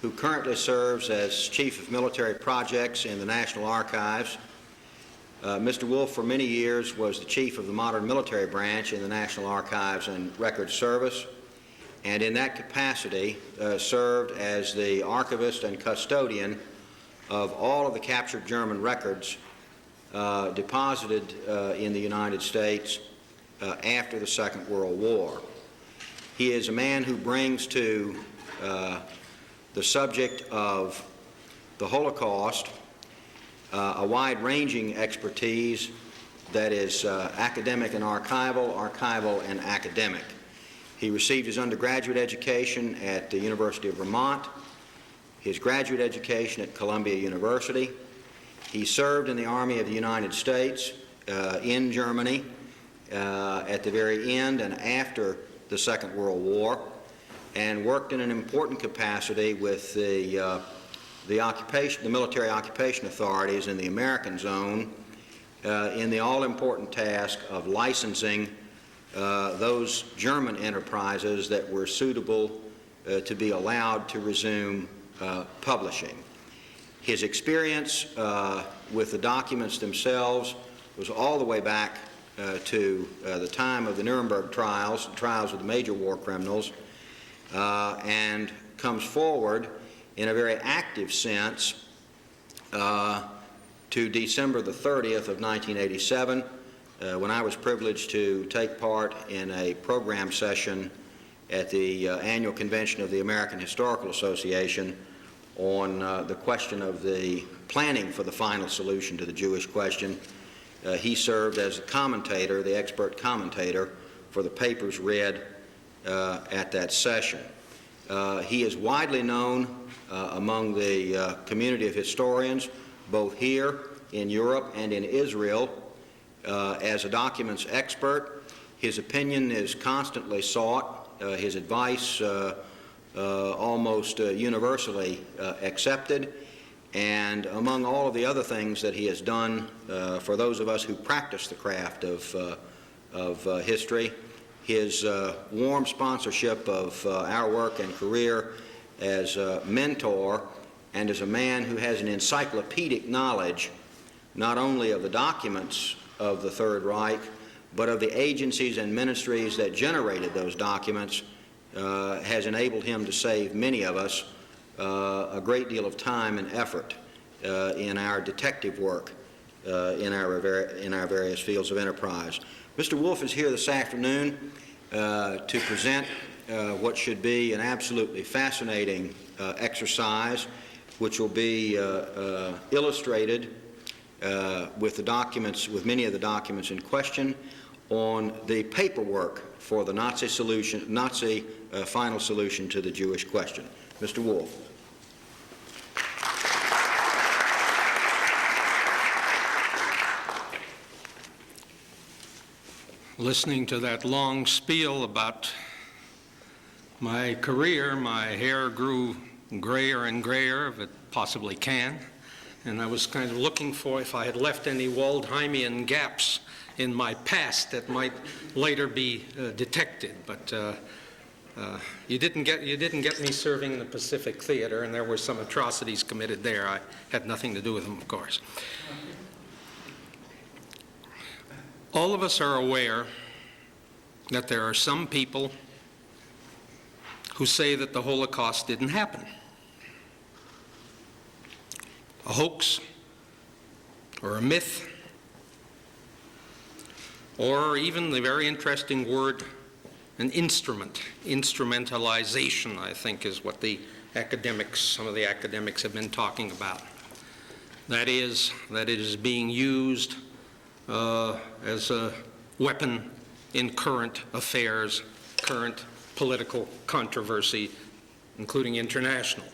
who currently serves as Chief of Military Projects in the National Archives. Mr. Wolfe, for many years, was the Chief of the Modern Military Branch in the National Archives and Records Service, and in that capacity served as the archivist and custodian of all of the captured German records deposited in the United States after the Second World War. He is a man who brings to the subject of the Holocaust a wide-ranging expertise that is academic and archival and academic. He received his undergraduate education at the University of Vermont, his graduate education at Columbia University. He served in the Army of the United States in Germany at the very end and after the Second World War, and worked in an important capacity with the military occupation authorities in the American zone in the all-important task of licensing those German enterprises that were suitable to be allowed to resume publishing. His experience with the documents themselves was all the way back to the time of the Nuremberg trials, the trials of the major war criminals, and comes forward in a very active sense to December the 30th of 1987, when I was privileged to take part in a program session at the annual convention of the American Historical Association on the question of the planning for the final solution to the Jewish question. He served as a commentator, the expert commentator, for the papers read at that session. He is widely known among the community of historians, both here in Europe and in Israel, as a documents expert. His opinion is constantly sought, his advice almost universally accepted, and among all of the other things that he has done for those of us who practice the craft of history, his warm sponsorship of our work and career as a mentor and as a man who has an encyclopedic knowledge not only of the documents of the Third Reich, but of the agencies and ministries that generated those documents, has enabled him to save many of us a great deal of time and effort in our detective work in our various fields of enterprise. Mr. Wolfe is here this afternoon to present what should be an absolutely fascinating exercise, which will be illustrated with the documents, with many of the documents in question, on the paperwork for the Nazi final solution to the Jewish question. Mr. Wolfe. Listening to that long spiel about my career, my hair grew grayer and grayer, if it possibly can, and I was kind of looking for if I had left any Waldheimian gaps in my past that might later be detected, but you didn't get me serving in the Pacific Theater, and there were some atrocities committed there. I had nothing to do with them, of course. All of us are aware that there are some people who say that the Holocaust didn't happen. A hoax, or a myth, or even the very interesting word, an instrument. Instrumentalization, I think, is what some of the academics have been talking about. That is, that it is being used as a weapon in current affairs, current political controversy, including international.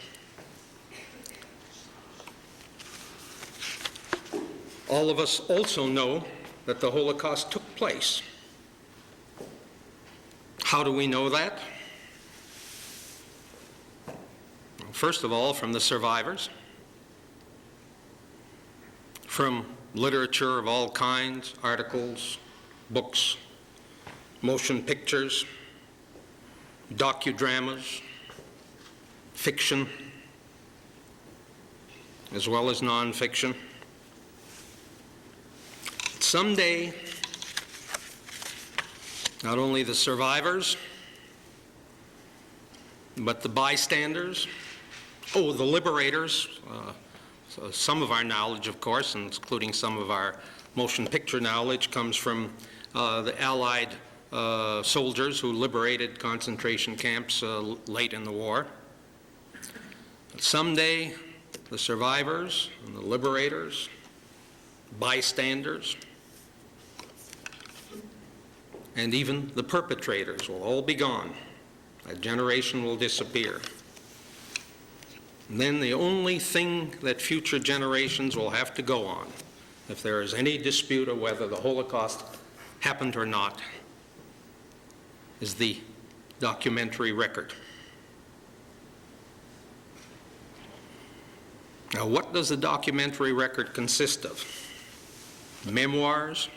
All of us also know that the Holocaust took place. How do we know that? First of all, from the survivors, from literature of all kinds, articles, books, motion pictures, docudramas, fiction, as well as nonfiction. Someday, not only the survivors, but the bystanders, the liberators, so some of our knowledge, of course, including some of our motion picture knowledge, comes from the Allied soldiers who liberated concentration camps late in the war. But someday, the survivors and the liberators, bystanders, and even the perpetrators will all be gone. That generation will disappear. And then the only thing that future generations will have to go on, if there is any dispute of whether the Holocaust happened or not, is the documentary record. Now, what does the documentary record consist of? Memoirs,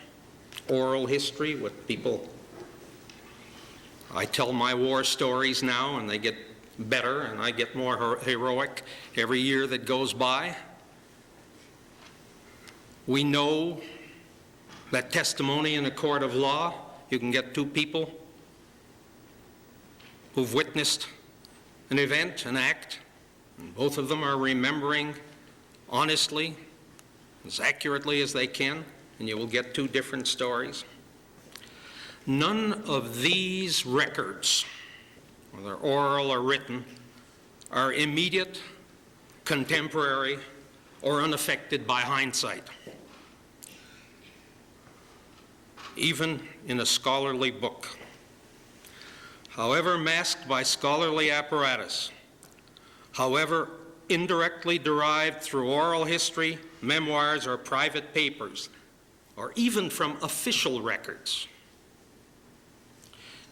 oral history, what people... I tell my war stories now, and they get better, and I get more heroic every year that goes by. We know that testimony in a court of law, you can get two people who've witnessed an event, an act, and both of them are remembering honestly, as accurately as they can, and you will get two different stories. None of these records, whether oral or written, are immediate, contemporary, or unaffected by hindsight. Even in a scholarly book, however masked by scholarly apparatus, however indirectly derived through oral history, memoirs, or private papers, or even from official records,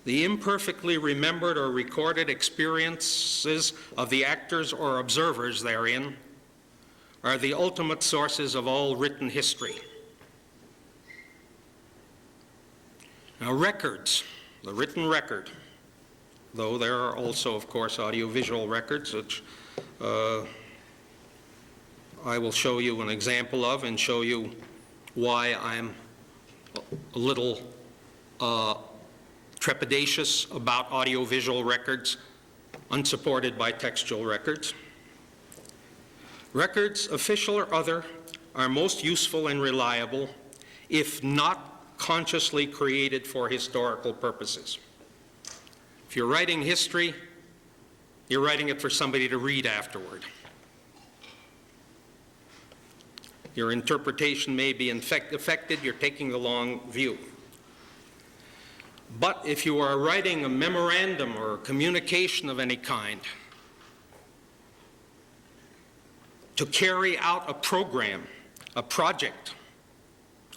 the imperfectly remembered or recorded experiences of the actors or observers therein are the ultimate sources of all written history. Now, records, the written record, though there are also, of course, audiovisual records, which I will show you an example of and show you why I'm a little trepidatious about audiovisual records unsupported by textual records. Records, official or other, are most useful and reliable if not consciously created for historical purposes. If you're writing history, you're writing it for somebody to read afterward. Your interpretation may be affected, you're taking the long view. But if you are writing a memorandum or a communication of any kind to carry out a program, a project,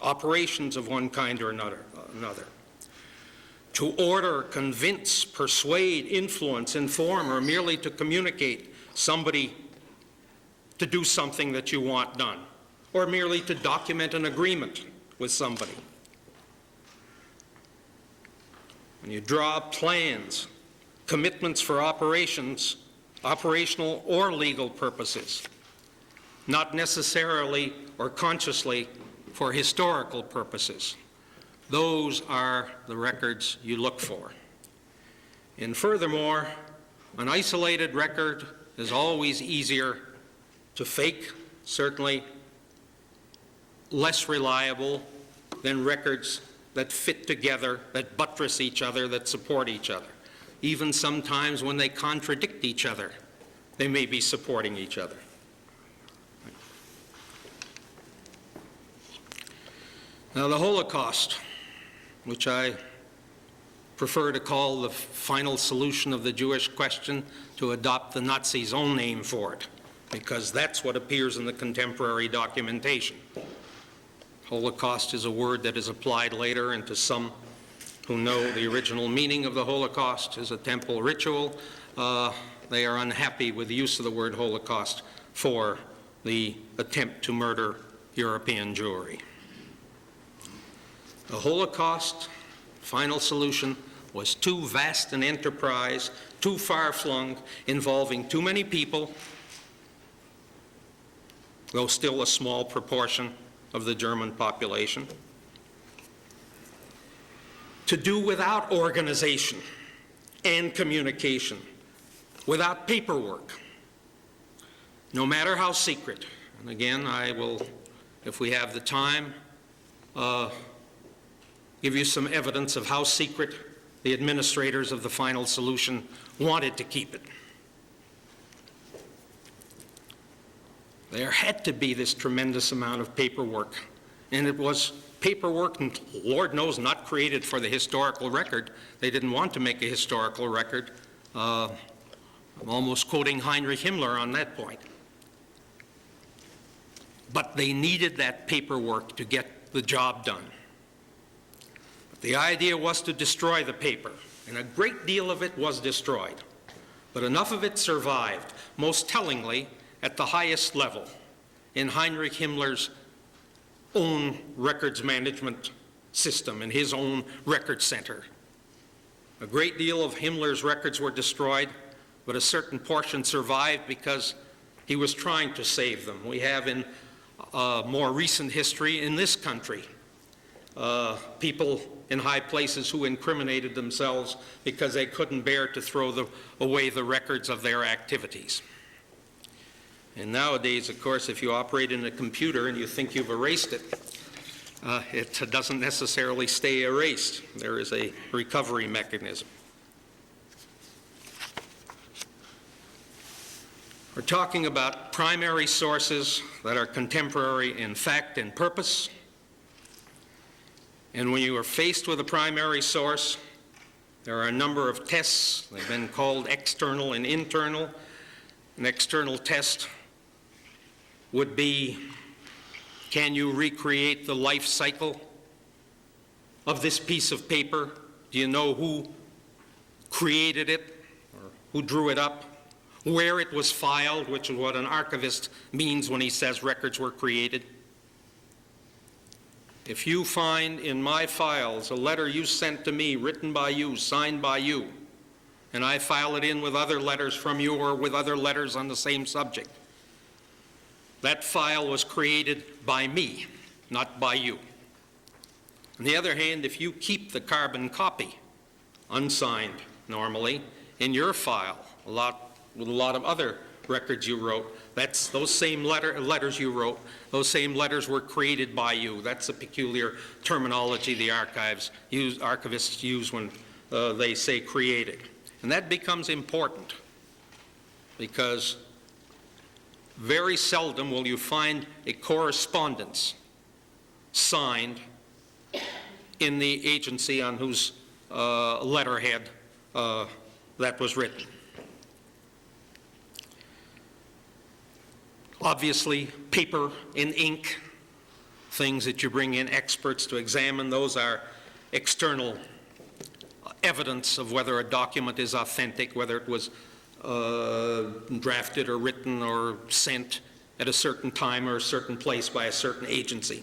operations of one kind or another, to order, convince, persuade, influence, inform, or merely to communicate somebody to do something that you want done, or merely to document an agreement with somebody. When you draw up plans, commitments for operations, operational or legal purposes, not necessarily or consciously for historical purposes, those are the records you look for. And furthermore, an isolated record is always easier to fake, certainly less reliable than records that fit together, that buttress each other, that support each other. Even sometimes when they contradict each other, they may be supporting each other. Now, the Holocaust, which I prefer to call the final solution of the Jewish question, to adopt the Nazis' own name for it, because that's what appears in the contemporary documentation. Holocaust is a word that is applied later, and to some who know the original meaning of the Holocaust as a temple ritual, they are unhappy with the use of the word Holocaust for the attempt to murder European Jewry. The Holocaust, final solution, was too vast an enterprise, too far-flung, involving too many people, though still a small proportion of the German population, to do without organization and communication, without paperwork, no matter how secret. And again, I will, if we have the time, give you some evidence of how secret the administrators of the final solution wanted to keep it. There had to be this tremendous amount of paperwork, and it was paperwork, and Lord knows, not created for the historical record. They didn't want to make a historical record. I'm almost quoting Heinrich Himmler on that point. But they needed that paperwork to get the job done. But the idea was to destroy the paper, and a great deal of it was destroyed. But enough of it survived, most tellingly at the highest level, in Heinrich Himmler's own records management system, in his own record center. A great deal of Himmler's records were destroyed, but a certain portion survived because he was trying to save them. We have in more recent history in this country people in high places who incriminated themselves because they couldn't bear to throw away the records of their activities. And nowadays, of course, if you operate in a computer and you think you've erased it, it doesn't necessarily stay erased. There is a recovery mechanism. We're talking about primary sources that are contemporary in fact and purpose. And when you are faced with a primary source, there are a number of tests. They've been called external and internal. An external test would be, can you recreate the life cycle of this piece of paper? Do you know who created it, or who drew it up, where it was filed, which is what an archivist means when he says records were created? If you find in my files a letter you sent to me, written by you, signed by you, and I file it in with other letters from you or with other letters on the same subject, that file was created by me, not by you. On the other hand, if you keep the carbon copy, unsigned normally, in your file, with a lot of other records you wrote, that's those same letters you wrote, those same letters were created by you. That's a peculiar terminology the archivists use when they say created. And that becomes important because very seldom will you find a correspondence signed in the agency on whose letterhead that was written. Obviously, paper and ink, things that you bring in experts to examine, those are external evidence of whether a document is authentic, whether it was drafted or written or sent at a certain time or a certain place by a certain agency.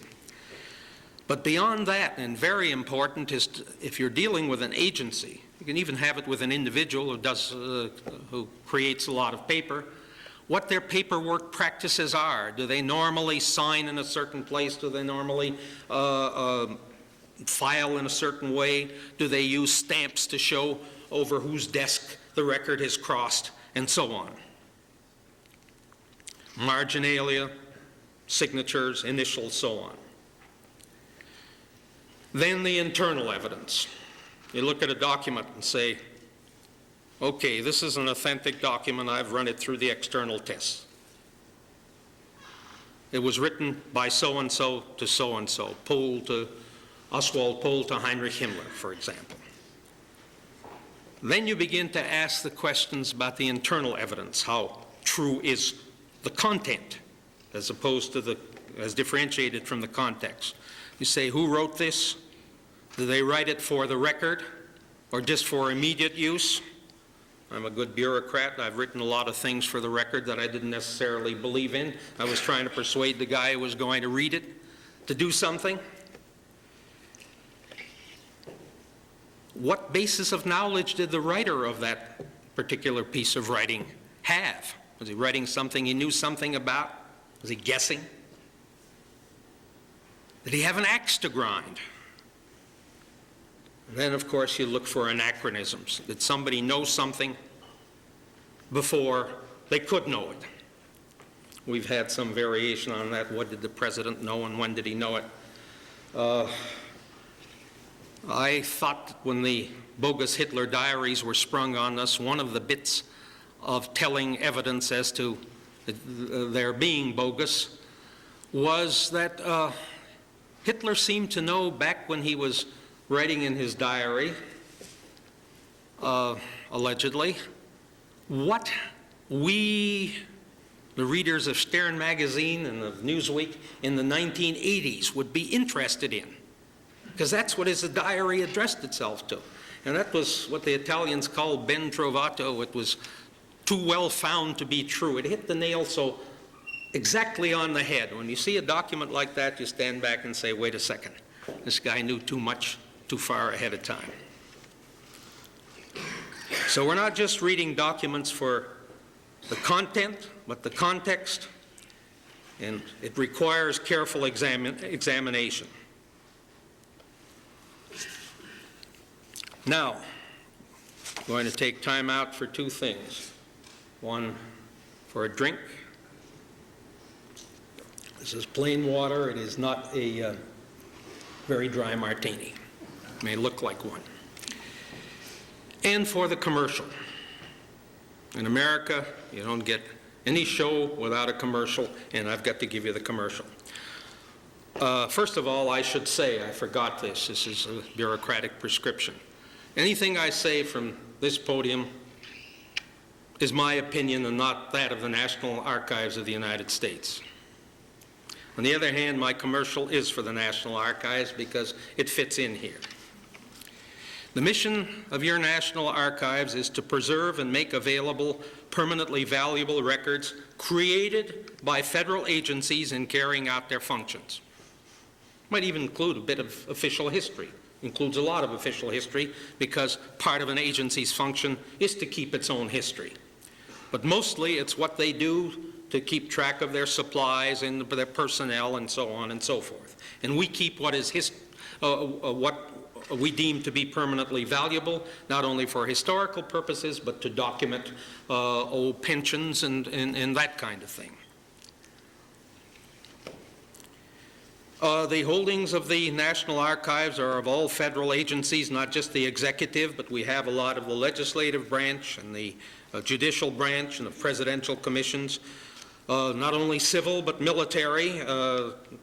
But beyond that, and very important, is if you're dealing with an agency, you can even have it with an individual who creates a lot of paper, what their paperwork practices are. Do they normally sign in a certain place? Do they normally file in a certain way? Do they use stamps to show over whose desk the record has crossed, and so on? Marginalia, signatures, initials, so on. Then the internal evidence. You look at a document and say, okay, this is an authentic document. I've run it through the external tests. It was written by so-and-so to so-and-so, Oswald Pohl to Heinrich Himmler, for example. Then you begin to ask the questions about the internal evidence. How true is the content as opposed to as differentiated from the context? You say, who wrote this? Do they write it for the record or just for immediate use? I'm a good bureaucrat. I've written a lot of things for the record that I didn't necessarily believe in. I was trying to persuade the guy who was going to read it to do something. What basis of knowledge did the writer of that particular piece of writing have? Was he writing something he knew something about? Was he guessing? Did he have an axe to grind? And then, of course, you look for anachronisms. Did somebody know something before they could know it? We've had some variation on that. What did the president know and when did he know it? I thought that when the bogus Hitler diaries were sprung on us, one of the bits of telling evidence as to their being bogus was that Hitler seemed to know back when he was writing in his diary, allegedly, what we, the readers of Stern magazine and of Newsweek in the 1980s would be interested in, because that's what his diary addressed itself to. And that was what the Italians called ben trovato. It was too well found to be true. It hit the nail so exactly on the head. When you see a document like that, you stand back and say, wait a second, this guy knew too much, too far ahead of time. So we're not just reading documents for the content, but the context, and it requires careful examination. Now, I'm going to take time out for two things. One, for a drink. This is plain water. It is not a very dry martini. It may look like one. And for the commercial. In America, you don't get any show without a commercial, and I've got to give you the commercial. First of all, I should say, I forgot this. This is a bureaucratic prescription. Anything I say from this podium is my opinion and not that of the National Archives of the United States. On the other hand, my commercial is for the National Archives because it fits in here. The mission of your National Archives is to preserve and make available permanently valuable records created by federal agencies in carrying out their functions. Might even include a bit of official history. Includes a lot of official history because part of an agency's function is to keep its own history. But mostly it's what they do to keep track of their supplies and their personnel and so on and so forth. And we keep what is what we deem to be permanently valuable, not only for historical purposes, but to document old pensions and that kind of thing. The holdings of the National Archives are of all federal agencies, not just the executive, but we have a lot of the legislative branch and the judicial branch and the presidential commissions, not only civil but military,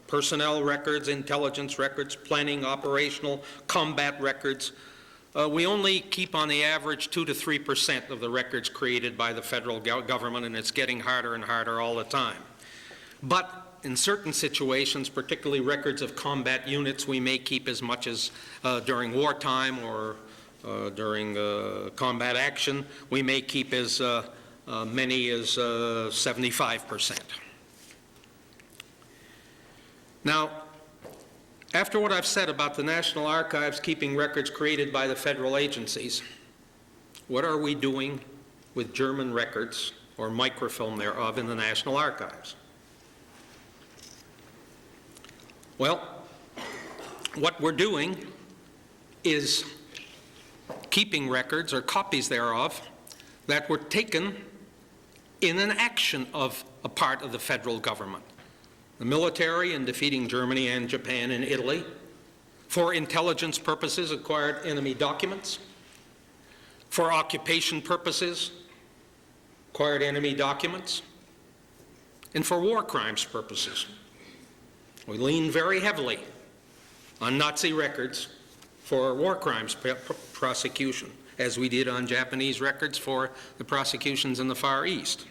personnel records, intelligence records, planning, operational, combat records. We only keep on the average 2 to 3% of the records created by the federal government, and it's getting harder and harder all the time. But in certain situations, particularly records of combat units, we may keep as much as during wartime or during combat action, we may keep as many as 75%. Now, after what I've said about the National Archives keeping records created by the federal agencies, what are we doing with German records or microfilm thereof in the National Archives? Well, what we're doing is keeping records or copies thereof that were taken in an action of a part of the federal government. The military in defeating Germany and Japan and Italy, for intelligence purposes acquired enemy documents, for occupation purposes acquired enemy documents, and for war crimes purposes. We lean very heavily on Nazi records for war crimes prosecution, as we did on Japanese records for the prosecutions in the Far East.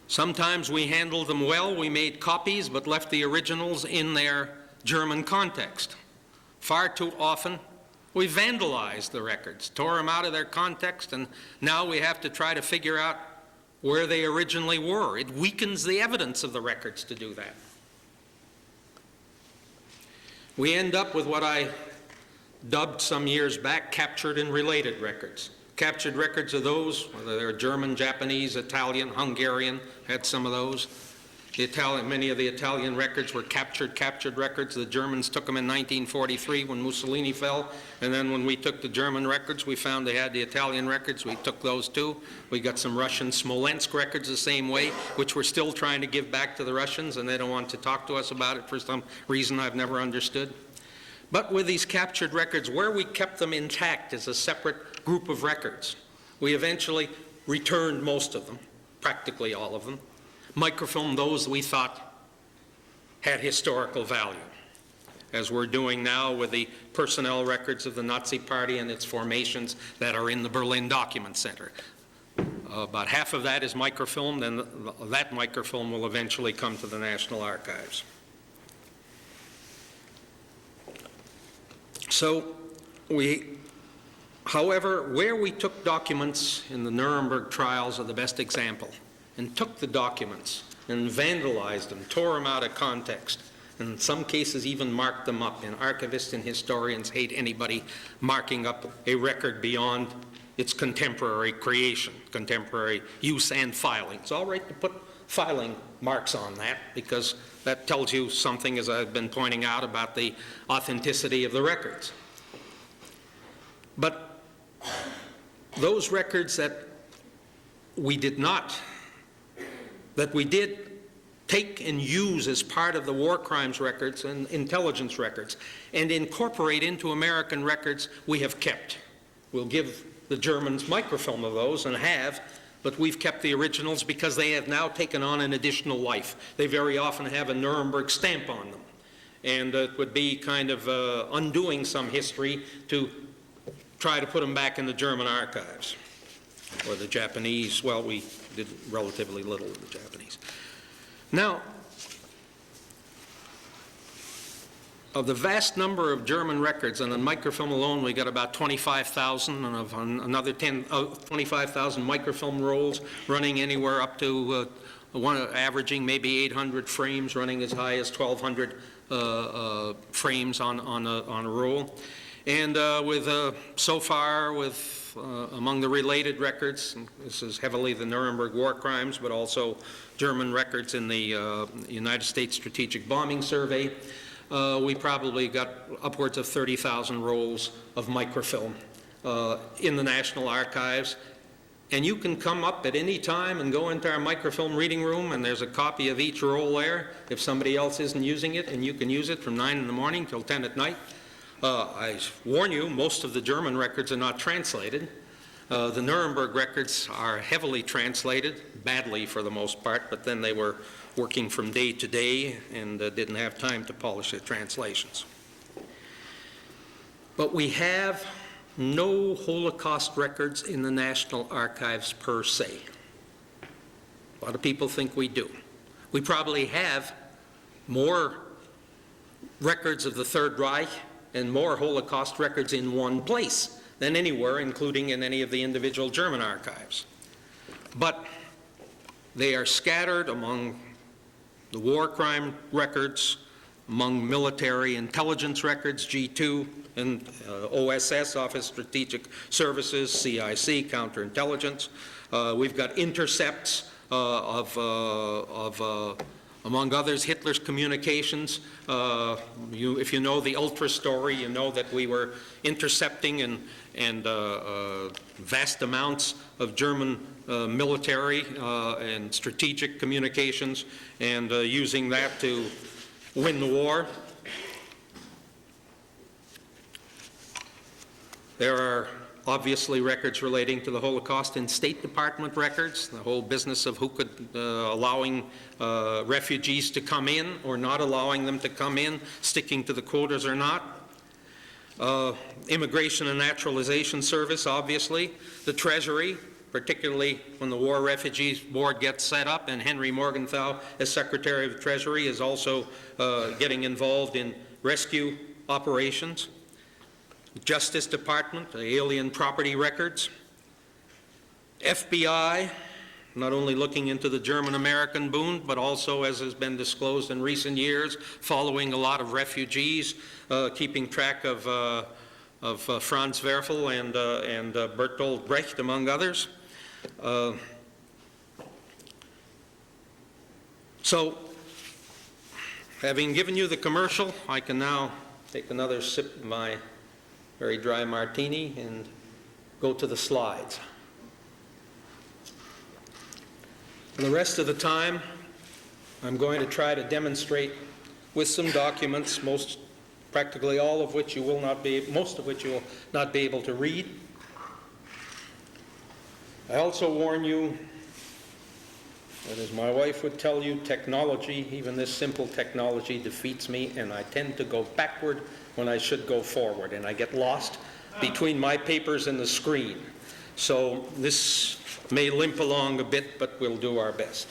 Sometimes we handled them well. We made copies but left the originals in their German context. Far too often, we vandalized the records, tore them out of their context, and now we have to try to figure out where they originally were. It weakens the evidence of the records to do that. We end up with what I dubbed some years back captured and related records. Captured records of those, whether they're German, Japanese, Italian, Hungarian, had some of those, Many of the Italian records were captured records. The Germans took them in 1943 when Mussolini fell, and then when we took the German records, we found they had the Italian records. We took those too. We got some Russian Smolensk records the same way, which we're still trying to give back to the Russians, and they don't want to talk to us about it for some reason I've never understood. But with these captured records, where we kept them intact as a separate group of records, we eventually returned most of them, practically all of them, microfilmed those we thought had historical value, as we're doing now with the personnel records of the Nazi Party and its formations that are in the Berlin Document Center. About half of that is microfilmed, and that microfilm will eventually come to the National Archives. So however, where we took documents in the Nuremberg trials are the best example, and took the documents and vandalized them, tore them out of context, and in some cases even marked them up. And archivists and historians hate anybody marking up a record beyond its contemporary creation, contemporary use and filing. It's all right to put filing marks on that, because that tells you something, as I've been pointing out, about the authenticity of the records. But those records that we did take and use as part of the war crimes records and intelligence records and incorporate into American records, we have kept. We'll give the Germans microfilm of those, and have, but we've kept the originals because they have now taken on an additional life. They very often have a Nuremberg stamp on them, and it would be kind of undoing some history to try to put them back in the German archives, or the Japanese. Well, we did relatively little with the Japanese. Now, of the vast number of German records, and on microfilm alone we got about 25,000, and of another 25,000 microfilm rolls, running anywhere up to averaging maybe 800 frames, running as high as 1,200 frames on a roll. And so far, among the related records, this is heavily the Nuremberg war crimes, but also German records in the United States Strategic Bombing Survey, we probably got upwards of 30,000 rolls of microfilm in the National Archives. And you can come up at any time and go into our microfilm reading room, and there's a copy of each roll there if somebody else isn't using it, and you can use it from 9 in the morning till 10 at night. I warn you, most of the German records are not translated. The Nuremberg records are heavily translated, badly for the most part, but then they were working from day to day and didn't have time to polish their translations. But we have no Holocaust records in the National Archives per se. A lot of people think we do. We probably have more records of the Third Reich and more Holocaust records in one place than anywhere, including in any of the individual German archives. But they are scattered among the war crime records, among military intelligence records, G2 and OSS, Office Strategic Services, CIC, counterintelligence. We've got intercepts among others, Hitler's communications. If you know the Ultra story, you know that we were intercepting and vast amounts of German military and strategic communications, and using that to win the war. There are obviously records relating to the Holocaust in State Department records, the whole business of who could, allowing refugees to come in or not allowing them to come in, sticking to the quotas or not. Immigration and Naturalization Service, obviously. The Treasury, particularly when the War Refugees Board gets set up, and Henry Morgenthau, as Secretary of the Treasury, is also getting involved in rescue operations. Justice Department, the alien property records. FBI, not only looking into the German-American Bund, but also, as has been disclosed in recent years, following a lot of refugees, keeping track of Franz Werfel and Bertolt Brecht, So, having given you the commercial, I can now take another sip of my very dry martini and go to the slides. For the rest of the time, I'm going to try to demonstrate with some documents, practically all of which you will not be, most of which you will not be able to read. I also warn you that, as my wife would tell you, technology, even this simple technology, defeats me, and I tend to go backward when I should go forward, and I get lost between my papers and the screen. So this may limp along a bit, but we'll do our best.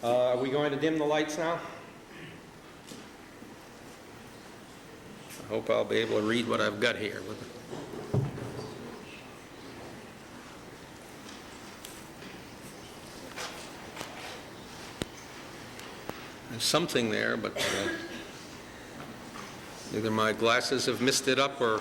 Are we going to dim the lights now? I hope I'll be able to read what I've got here. There's something there, but either my glasses have messed it up or...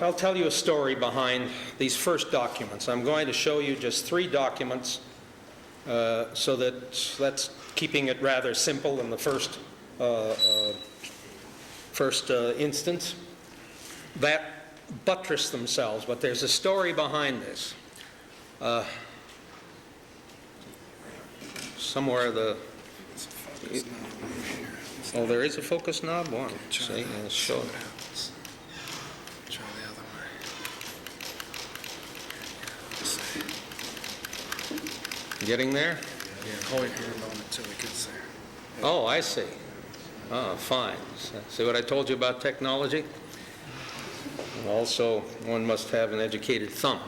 I'll tell you a story behind these first documents. I'm going to show you just 3 documents, so that's keeping it rather simple in the first instance. That buttress themselves, but there's a story behind this. Somewhere oh, there is a focus knob? Wow. See, I'll show it. Try the other way. Getting there? Yeah, hold your hand on it till it gets there. Oh, I see. Oh, fine. See what I told you about technology? Also, one must have an educated thumb.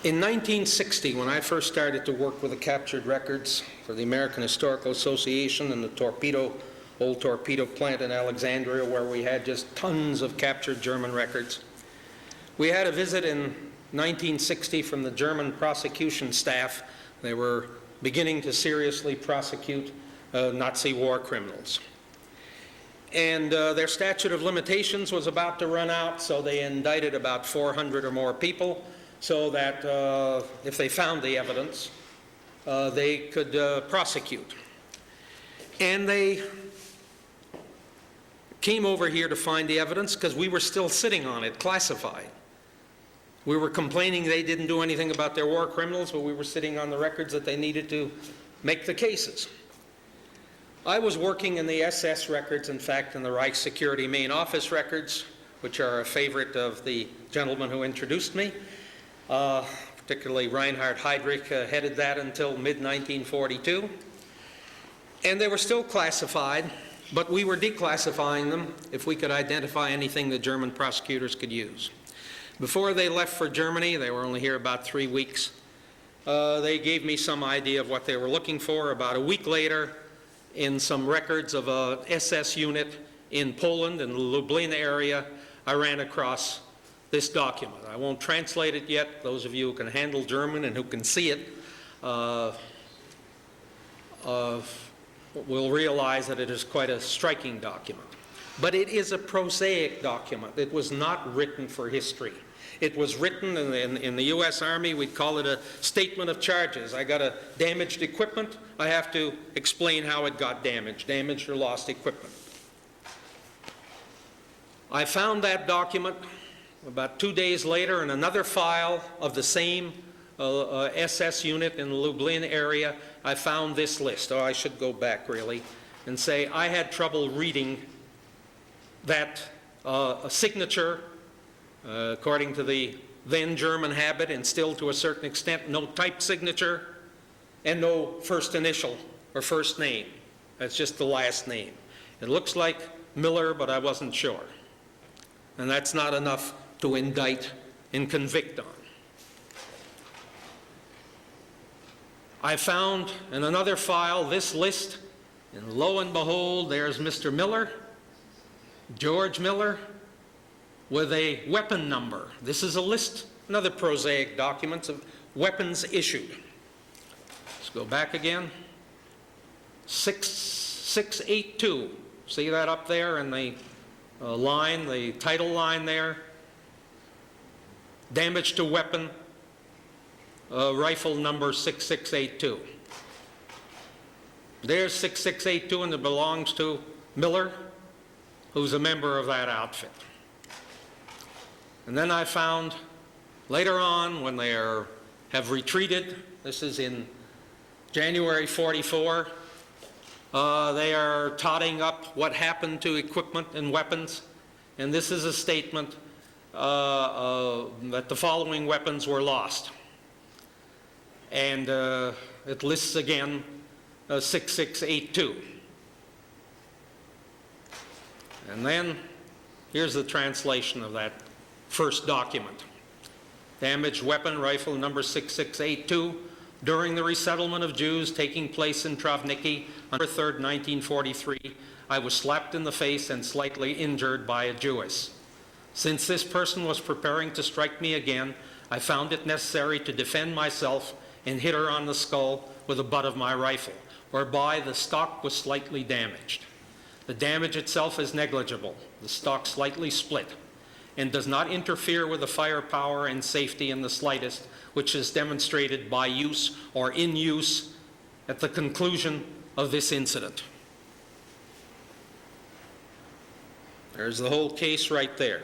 In 1960, when I first started to work with the captured records for the American Historical Association and the old torpedo plant in Alexandria, where we had just tons of captured German records, we had a visit in 1960 from the German prosecution staff. They were beginning to seriously prosecute Nazi war criminals. And their statute of limitations was about to run out, so they indicted about 400 or more people, so that if they found the evidence, they could prosecute. And they came over here to find the evidence because we were still sitting on it, classified. We were complaining they didn't do anything about their war criminals, but we were sitting on the records that they needed to make the cases. I was working in the SS records, in fact, in the Reich Security main office records, which are a favorite of the gentleman who introduced me. Particularly Reinhard Heydrich headed that until mid-1942. And they were still classified, but we were declassifying them if we could identify anything the German prosecutors could use. Before they left for Germany, they were only here about 3 weeks, they gave me some idea of what they were looking for. About a week later, in some records of a SS unit in Poland, in the Lublin area, I ran across this document. I won't translate it yet. Those of you who can handle German and who can see it will realize that it is quite a striking document. But it is a prosaic document. It was not written for history. It was written in the U.S. Army, we'd call it a statement of charges. I got a damaged equipment. I have to explain how it got damaged or lost equipment. I found that document about 2 days later in another file of the same SS unit in the Lublin area. I found this list. Oh, I should go back really and say I had trouble reading that signature. According to the then German habit, and still to a certain extent, no type signature and no first initial or first name. That's just the last name. It looks like Miller, but I wasn't sure. And that's not enough to indict and convict on. I found in another file this list, and lo and behold, there's Mr. Miller, George Miller, with a weapon number. This is a list, another prosaic document of weapons issued. Let's go back again. 6682. See that up there in the line, the title line there, damage to weapon, rifle number 6682. There's 6682, and it belongs to Miller, who's a member of that outfit. And then I found later on, when they have retreated, this is in January 44, they are totting up what happened to equipment and weapons, and this is a statement that the following weapons were lost. And it lists again 6682. And then here's the translation of that first document. Damaged weapon, rifle number 6682, during the resettlement of Jews taking place in Travnicki on November 3rd, 1943, I was slapped in the face and slightly injured by a Jewess. Since this person was preparing to strike me again, I found it necessary to defend myself and hit her on the skull with the butt of my rifle, whereby the stock was slightly damaged. The damage itself is negligible, the stock slightly split, and does not interfere with the firepower and safety in the slightest, which is demonstrated by use or in use at the conclusion of this incident. There's the whole case right there.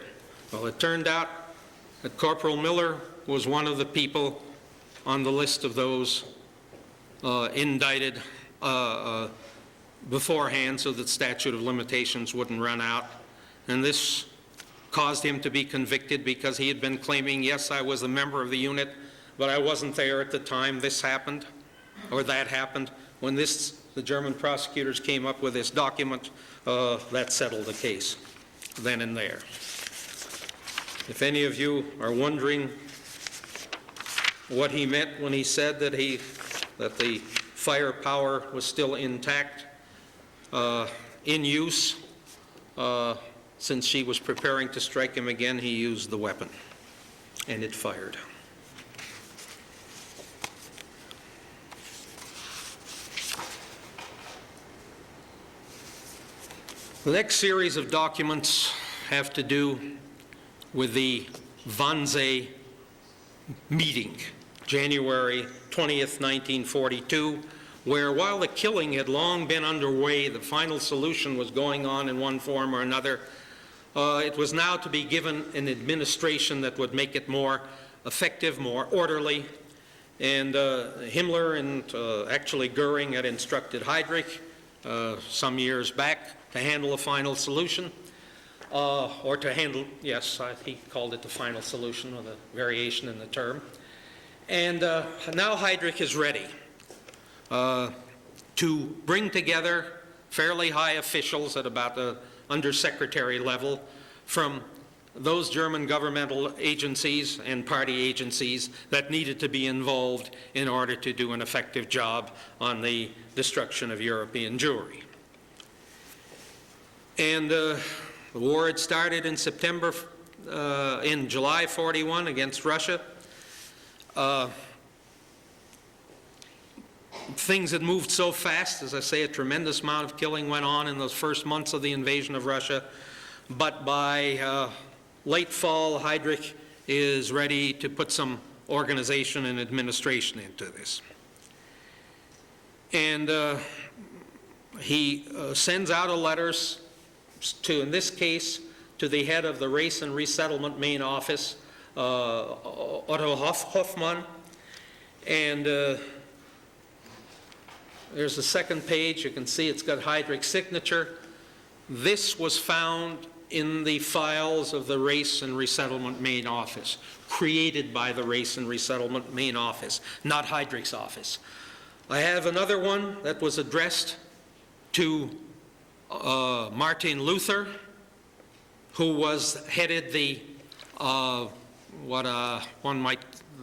Well, it turned out that Corporal Miller was one of the people on the list of those indicted beforehand so that statute of limitations wouldn't run out. And this caused him to be convicted because he had been claiming, yes, I was a member of the unit, but I wasn't there at the time this happened or that happened. When the German prosecutors came up with this document, that settled the case then and there. If any of you are wondering what he meant when he said that the firepower was still intact, in use, since she was preparing to strike him again, he used the weapon, and it fired. The next series of documents have to do with the Wannsee meeting, January 20th, 1942, where while the killing had long been underway, the final solution was going on in one form or another. It was now to be given an administration that would make it more effective, more orderly. And Himmler and actually Goering had instructed Heydrich some years back to handle a final solution, or to handle, yes, he called it the final solution with a variation in the term. And now Heydrich is ready to bring together fairly high officials at about the undersecretary level from those German governmental agencies and party agencies that needed to be involved in order to do an effective job on the destruction of European Jewry. And the war had started in July 41 against Russia. Things had moved so fast, as I say, a tremendous amount of killing went on in those first months of the invasion of Russia. But by late fall, Heydrich is ready to put some organization and administration into this. And he sends out a letter to, in this case, to the head of the Race and Resettlement Main Office, Otto Hoffmann. And there's the second page. You can see it's got Heydrich's signature. This was found in the files of the Race and Resettlement Main Office, created by the Race and Resettlement Main Office, not Heydrich's office. I have another one that was addressed to Martin Luther, who headed the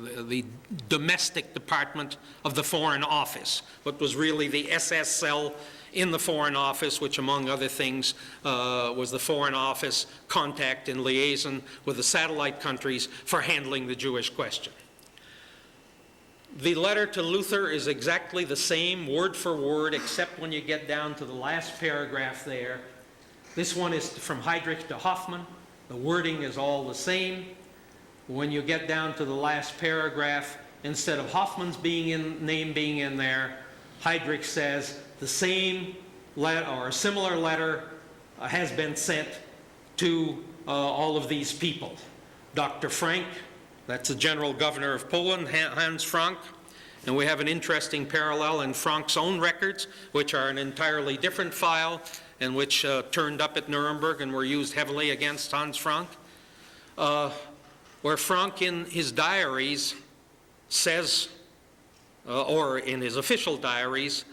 the domestic department of the Foreign Office, what was really the SS cell in the Foreign Office, which among other things was the Foreign Office contact and liaison with the satellite countries for handling the Jewish question. The letter to Luther is exactly the same, word for word, except when you get down to the last paragraph there, This one is from Heydrich to Hoffman. The wording is all the same. When you get down to the last paragraph, instead of Hoffman's name being in there, Heydrich says the same letter or a similar letter has been sent to all of these people. Dr. Frank, that's the General Governor of Poland, Hans Frank, and we have an interesting parallel in Frank's own records, which are an entirely different file and which turned up at Nuremberg and were used heavily against Hans Frank, where Frank in his diaries says, or in his official diaries,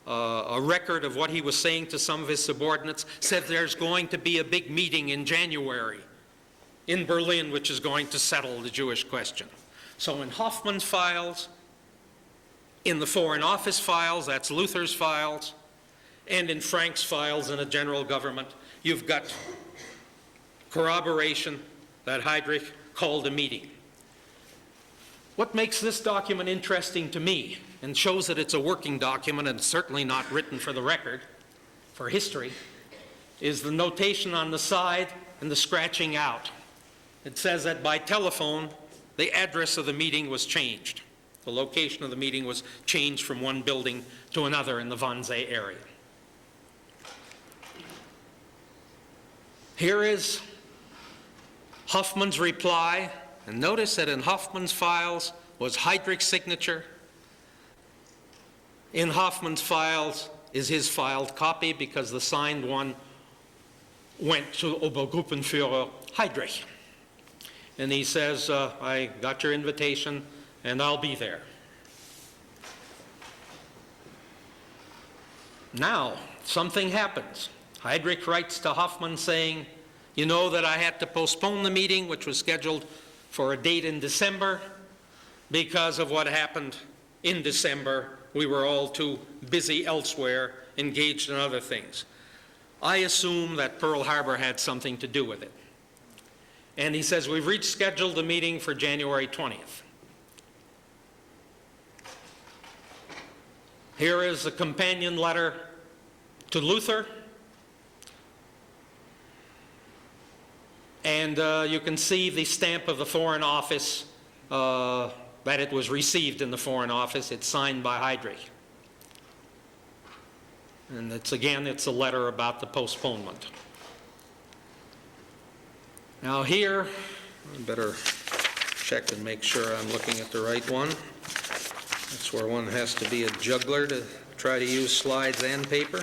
a record of what he was saying to some of his subordinates, said there's going to be a big meeting in January in Berlin which is going to settle the Jewish question. So in Hoffman's files, in the Foreign Office files, that's Luther's files, and in Frank's files in the general government, you've got corroboration that Heydrich called a meeting. What makes this document interesting to me and shows that it's a working document and certainly not written for the record, for history, is the notation on the side and the scratching out. It says that by telephone, the address of the meeting was changed. The location of the meeting was changed from one building to another in the Wannsee area. Here is Hoffman's reply, and notice that in Hoffman's files was Heydrich's signature. In Hoffman's files is his filed copy because the signed one went to Obergruppenführer Heydrich. And he says, I got your invitation and I'll be there. Now, something happens. Heydrich writes to Hoffman saying, you know that I had to postpone the meeting, which was scheduled for a date in December, because of what happened in December. We were all too busy elsewhere, engaged in other things. I assume that Pearl Harbor had something to do with it. And he says, we've rescheduled the meeting for January 20th. Here is a companion letter to Luther. And you can see the stamp of the Foreign Office, that it was received in the Foreign Office. It's signed by Heydrich. And it's a letter about the postponement. Now here, I better check and make sure I'm looking at the right one. That's where one has to be a juggler to try to use slides and paper.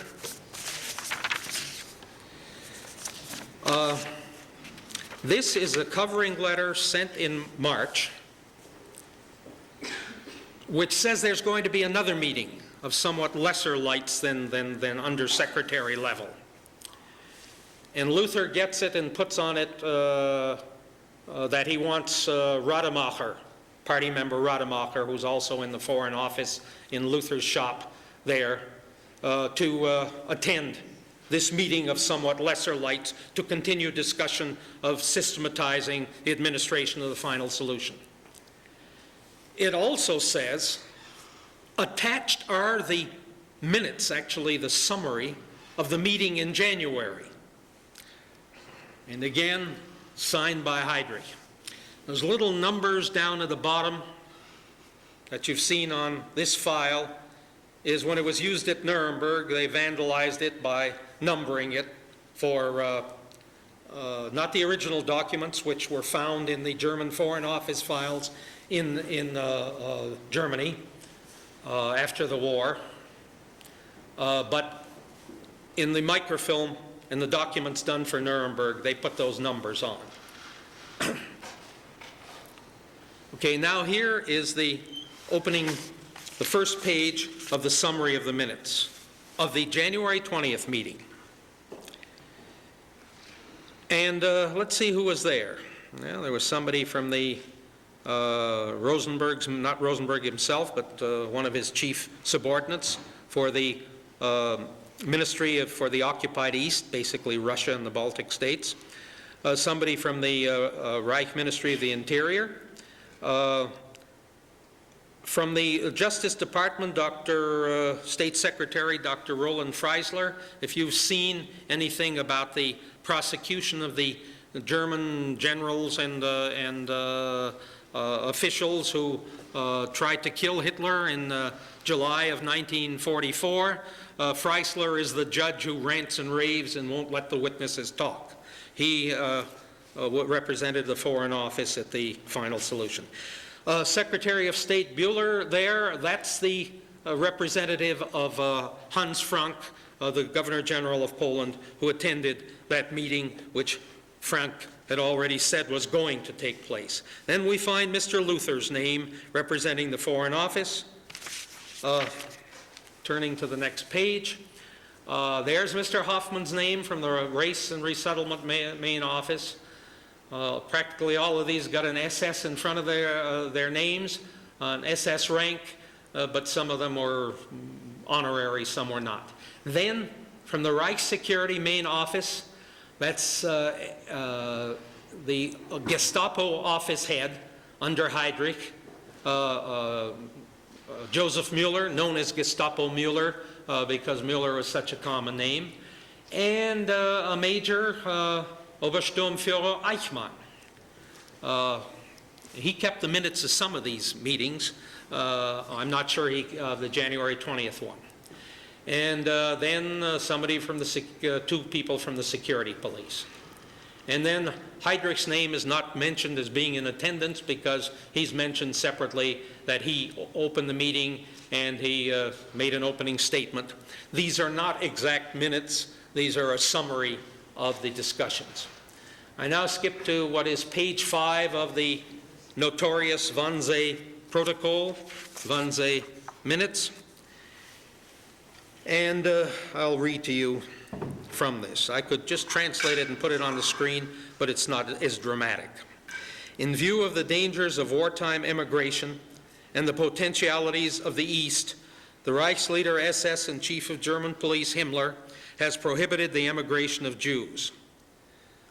This is a covering letter sent in March, which says there's going to be another meeting of somewhat lesser lights than undersecretary level. And Luther gets it and puts on it that he wants Rademacher, party member Rademacher, who's also in the Foreign Office in Luther's shop there, to attend this meeting of somewhat lesser lights to continue discussion of systematizing the administration of the final solution. It also says, attached are the minutes, actually the summary, of the meeting in January. And again, signed by Heydrich. Those little numbers down at the bottom that you've seen on this file is when it was used at Nuremberg, they vandalized it by numbering it for not the original documents, which were found in the German Foreign Office files in Germany after the war, but in the microfilm and the documents done for Nuremberg, they put those numbers on. Okay, now here is the first page of the summary of the minutes of the January 20th meeting. And let's see who was there. Well, there was somebody from the Rosenberg's, not Rosenberg himself, but one of his chief subordinates for the Ministry for the Occupied East, basically Russia and the Baltic states. Somebody from the Reich Ministry of the Interior. From the Justice Department, State Secretary Dr. Roland Freisler, if you've seen anything about the prosecution of the German generals and officials who tried to kill Hitler in July of 1944, Freisler is the judge who rants and raves and won't let the witnesses talk. He represented the Foreign Office at the final solution. Secretary of State Buehler there, that's the representative of Hans Frank, the Governor General of Poland, who attended that meeting, which Frank had already said was going to take place. Then we find Mr. Luther's name representing the Foreign Office. Turning to the next page, there's Mr. Hoffman's name from the Race and Resettlement Main Office. Practically all of these got an SS in front of their names, an SS rank, but some of them were honorary, some were not. Then, from the Reich Security Main Office, that's the Gestapo office head under Heydrich, Joseph Mueller, known as Gestapo Mueller, because Mueller was such a common name, and a Major, Obersturmführer Eichmann. He kept the minutes of some of these meetings. I'm not sure the January 20th one. And then somebody from the, 2 people from the security police. And then Heydrich's name is not mentioned as being in attendance because he's mentioned separately that he opened the meeting and he made an opening statement. These are not exact minutes. These are a summary of the discussions. I now skip to what is page 5 of the notorious Wannsee Protocol, Wannsee Minutes. And I'll read to you from this. I could just translate it and put it on the screen, but it's not as dramatic. In view of the dangers of wartime immigration and the potentialities of the East, the Reichsleader SS and Chief of German Police Himmler has prohibited the emigration of Jews,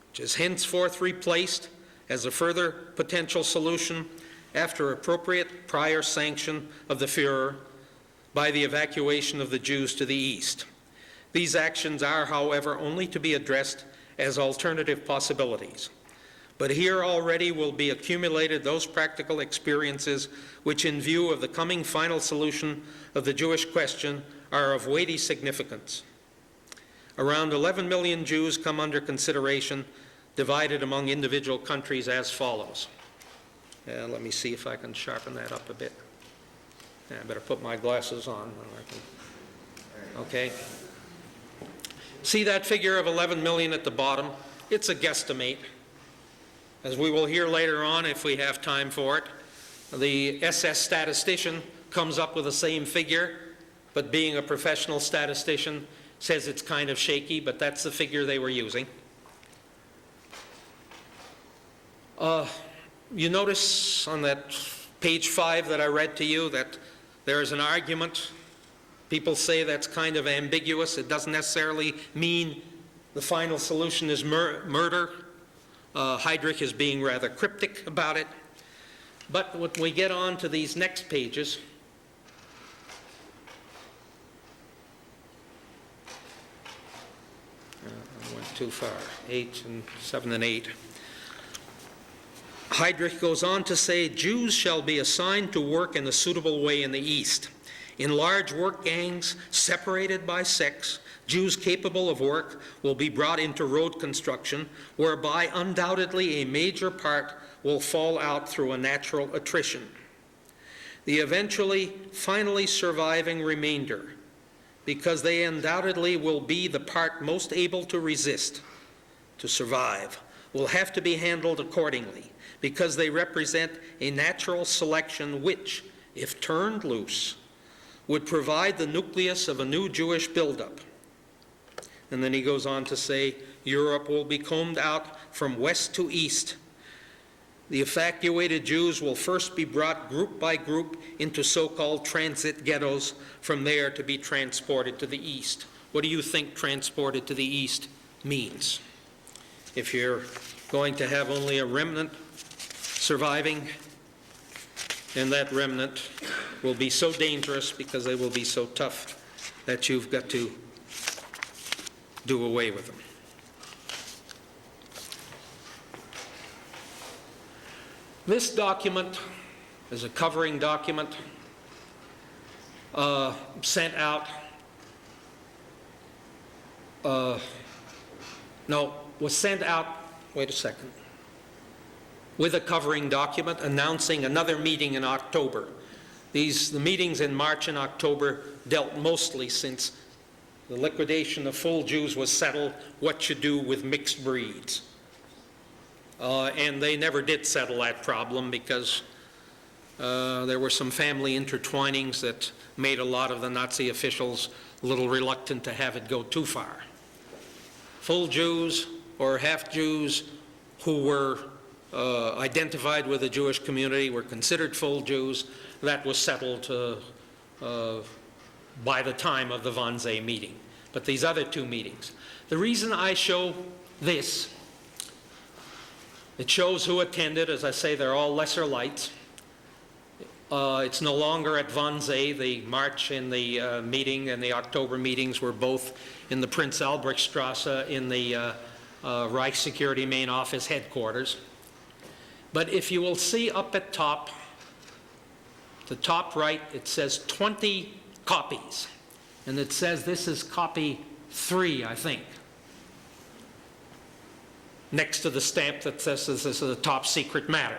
which is henceforth replaced as a further potential solution after appropriate prior sanction of the Führer by the evacuation of the Jews to the East. These actions are, however, only to be addressed as alternative possibilities. But here already will be accumulated those practical experiences which, in view of the coming final solution of the Jewish question, are of weighty significance. Around 11 million Jews come under consideration, divided among individual countries as follows. Let me see if I can sharpen that up a bit. I better put my glasses on. Okay. See that figure of 11 million at the bottom? It's a guesstimate. As we will hear later on, if we have time for it, the SS statistician comes up with the same figure, but being a professional statistician, says it's kind of shaky, but that's the figure they were using. You notice on that page 5 that I read to you that there is an argument. People say that's kind of ambiguous. It doesn't necessarily mean the final solution is murder. Heydrich is being rather cryptic about it. But when we get on to these next pages, I went too far, 8 and 7 and 8. Heydrich goes on to say, Jews shall be assigned to work in a suitable way in the East. In large work gangs, separated by sex, Jews capable of work will be brought into road construction, whereby undoubtedly a major part will fall out through a natural attrition. The finally surviving remainder, because they undoubtedly will be the part most able to resist, to survive, will have to be handled accordingly, because they represent a natural selection which, if turned loose, would provide the nucleus of a new Jewish buildup. And then he goes on to say, Europe will be combed out from west to east. The evacuated Jews will first be brought group by group into so-called transit ghettos, from there to be transported to the east. What do you think transported to the east means? If you're going to have only a remnant surviving, and that remnant will be so dangerous because they will be so tough that you've got to do away with them. This document is a covering document sent out, was sent out, wait a second, with a covering document announcing another meeting in October. The meetings in March and October dealt mostly, since the liquidation of full Jews was settled, what you do with mixed breeds. And they never did settle that problem because there were some family intertwinings that made a lot of the Nazi officials a little reluctant to have it go too far. Full Jews or half Jews who were identified with the Jewish community were considered full Jews. That was settled by the time of the Wannsee meeting. But these other two meetings. The reason I show this, it shows who attended. As I say, they're all lesser lights. It's no longer at Wannsee. The March and the meeting and the October meetings were both in the Prince Albrechtstrasse in the Reich Security Main Office headquarters. But if you will see up at top, the top right, it says 20 copies. And it says this is copy 3, I think, next to the stamp that says this is a top secret matter.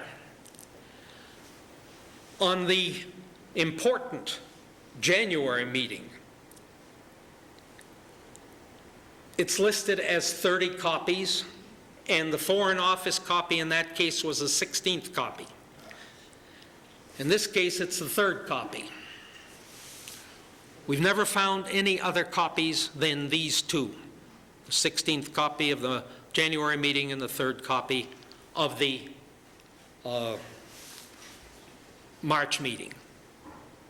On the important January meeting, it's listed as 30 copies, and the Foreign Office copy in that case was the 16th copy. In this case, it's the 3rd copy. We've never found any other copies than these two, the 16th copy of the January meeting and the 3rd copy of the March meeting.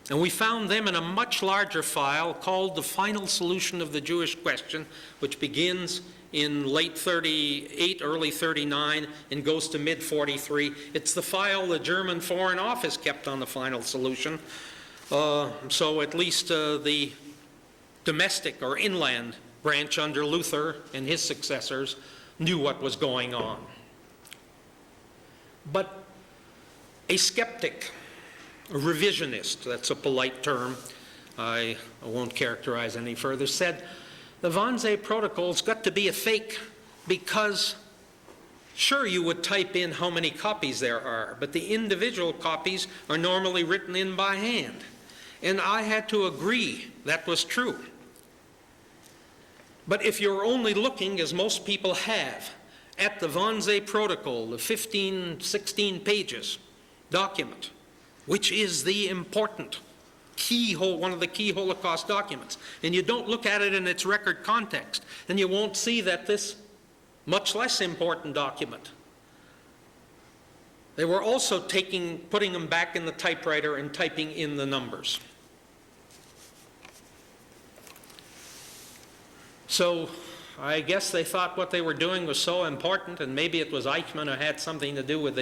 And we found them in a much larger file called The Final Solution of the Jewish Question, which begins in late 38, early 39, and goes to mid 43. It's the file the German Foreign Office kept on the final solution. So at least the domestic or inland branch under Luther and his successors knew what was going on. But a skeptic, a revisionist, that's a polite term, I won't characterize any further, said the Wannsee Protocol's got to be a fake because sure you would type in how many copies there are, but the individual copies are normally written in by hand. And I had to agree that was true. But if you're only looking, as most people have, at the Wannsee Protocol, the 15, 16 pages document, which is the important one of the key Holocaust documents, and you don't look at it in its record context, then you won't see that this much less important document, they were also putting them back in the typewriter and typing in the numbers. So I guess they thought what they were doing was so important, and maybe it was Eichmann who had something to do with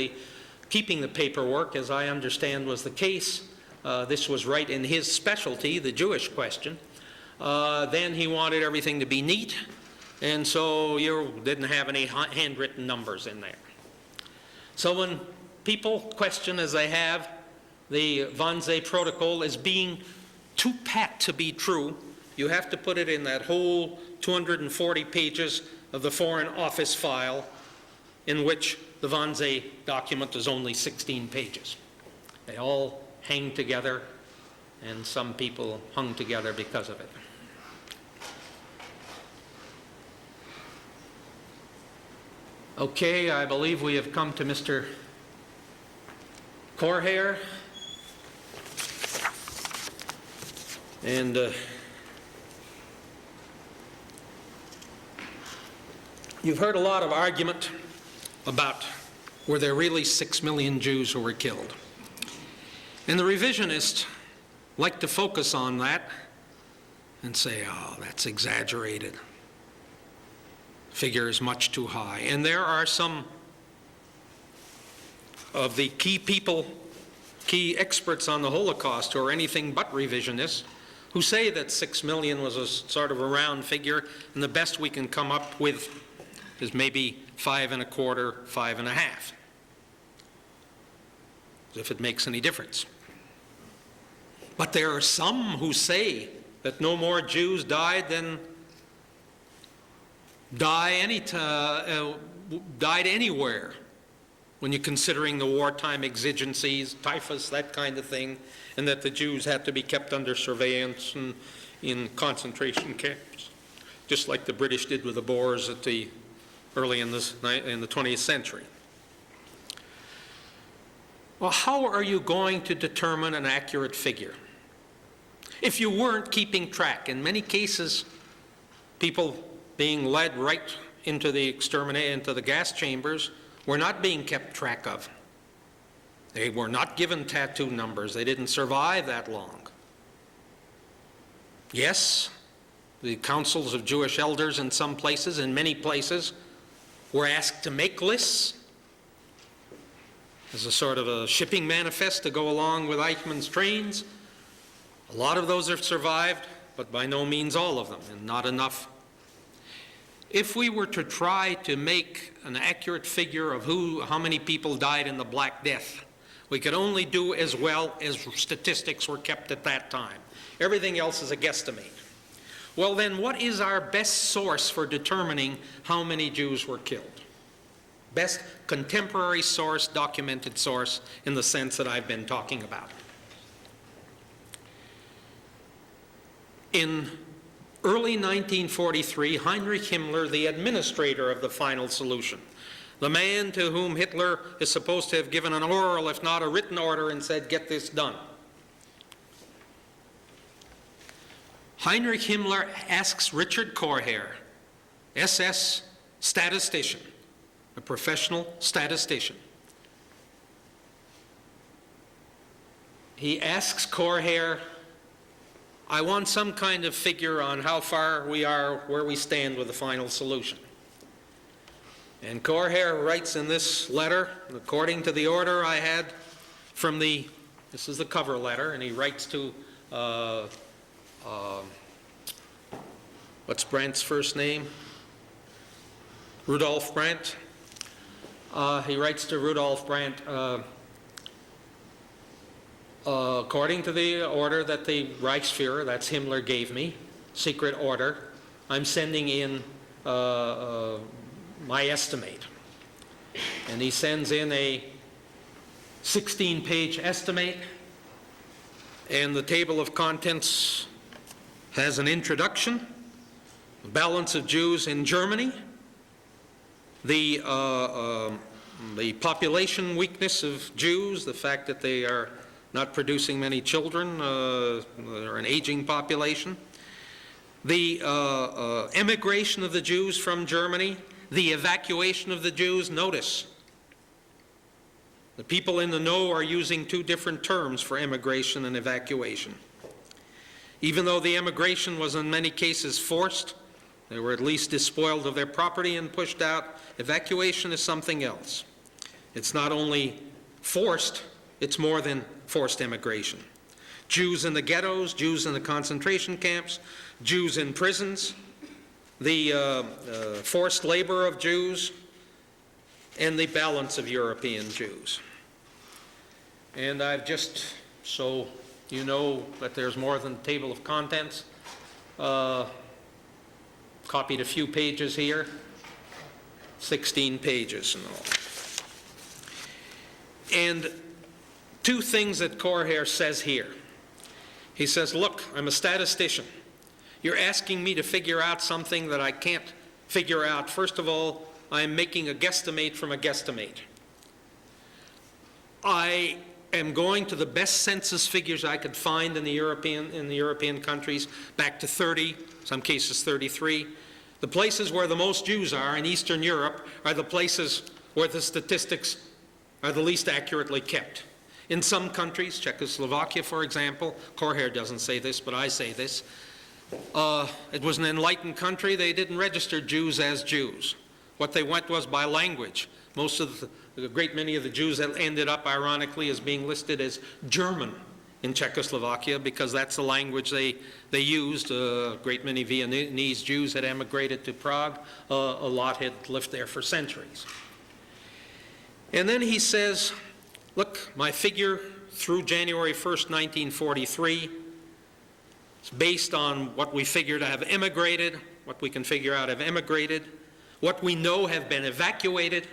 keeping the paperwork, as I understand was the case. This was right in his specialty, the Jewish question. Then he wanted everything to be neat, and so you didn't have any handwritten numbers in there. So when people question, as they have, the Wannsee Protocol as being too pat to be true, you have to put it in that whole 240 pages of the Foreign Office file, in which the Wannsee document is only 16 pages. They all hang together, and some people hung together because of it. Okay, I believe we have come to Mr. Korher. And you've heard a lot of argument about were there really 6 million Jews who were killed. And the revisionists like to focus on that and say, oh, that's exaggerated. Figure is much too high. And there are some of the key people key experts on the Holocaust who are anything but revisionists, who say that 6 million was a sort of a round figure, and the best we can come up with is maybe 5.25, 5.5, if it makes any difference. But there are some who say that no more Jews died than died anywhere, when you're considering the wartime exigencies, typhus, that kind of thing, and that the Jews had to be kept under surveillance and in concentration camps, just like the British did with the Boers at the early in the 20th century. Well, how are you going to determine an accurate figure if you weren't keeping track? In many cases, people being led right into the gas chambers were not being kept track of. They were not given tattoo numbers. They didn't survive that long. Yes, the councils of Jewish elders in some places, in many places, were asked to make lists as a sort of a shipping manifest to go along with Eichmann's trains. A lot of those have survived, but by no means all of them, and not enough. If we were to try to make an accurate figure of how many people died in the Black Death, we could only do as well as statistics were kept at that time. Everything else is a guesstimate. Well, then what is our best source for determining how many Jews were killed? Best contemporary source, documented source, in the sense that I've been talking about. In early 1943, Heinrich Himmler, the administrator of the final solution, the man to whom Hitler is supposed to have given an oral, if not a written order, and said, get this done. Heinrich Himmler asks Richard Korher, SS statistician, a professional statistician. He asks Korher, I want some kind of figure on how far we are, where we stand with the final solution. And Korher writes in this letter, according to the order I had from this is the cover letter, and he writes to, what's Brandt's first name? Rudolf Brandt. He writes to Rudolf Brandt, according to the order that the Reichsfuhrer, that's Himmler, gave me, secret order, I'm sending in my estimate. And he sends in a 16-page estimate, and the table of contents has an introduction, the balance of Jews in Germany, the population weakness of Jews, the fact that they are not producing many children, they're an aging population, the emigration of the Jews from Germany, the evacuation of the Jews. Notice, the people in the know are using two different terms for emigration and evacuation. Even though the emigration was in many cases forced, they were at least despoiled of their property and pushed out. Evacuation is something else. It's not only forced, it's more than forced emigration. Jews in the ghettos, Jews in the concentration camps, Jews in prisons, the forced labor of Jews, and the balance of European Jews. And I've just, so you know that there's more than a table of contents, copied a few pages here, 16 pages and all. And two things that Korher says here. He says, look, I'm a statistician. You're asking me to figure out something that I can't figure out. First of all, I'm making a guesstimate from a guesstimate. I am going to the best census figures I could find in the European countries, back to 30, some cases 33. The places where the most Jews are in Eastern Europe are the places where the statistics are the least accurately kept. In some countries, Czechoslovakia, for example, Korher doesn't say this, but I say this, it was an enlightened country. They didn't register Jews as Jews. What they went was by language. Most of A great many of the Jews that ended up, ironically, as being listed as German in Czechoslovakia, because that's the language they used. A great many Viennese Jews had emigrated to Prague. A lot had lived there for centuries. And then he says, look, my figure through January 1st, 1943, is based on what we figure to have emigrated, what we can figure out have emigrated, what we know have been evacuated.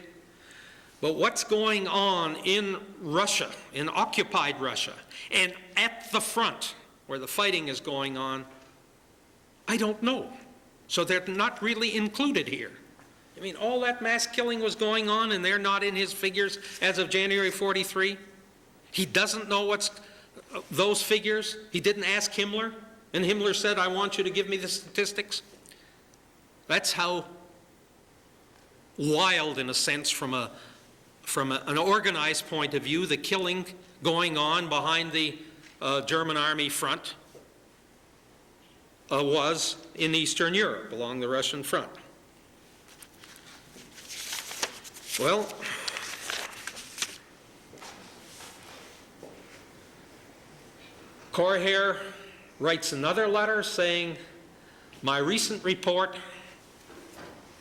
But what's going on in Russia, in occupied Russia, and at the front, where the fighting is going on, I don't know. So they're not really included here. I mean, all that mass killing was going on, and they're not in his figures as of January 43. He doesn't know what's those figures. He didn't ask Himmler, and Himmler said, I want you to give me the statistics. That's how wild, in a sense, from an organized point of view, the killing going on behind the German army front was in Eastern Europe, along the Russian front. Well, Korher writes another letter saying, my recent report,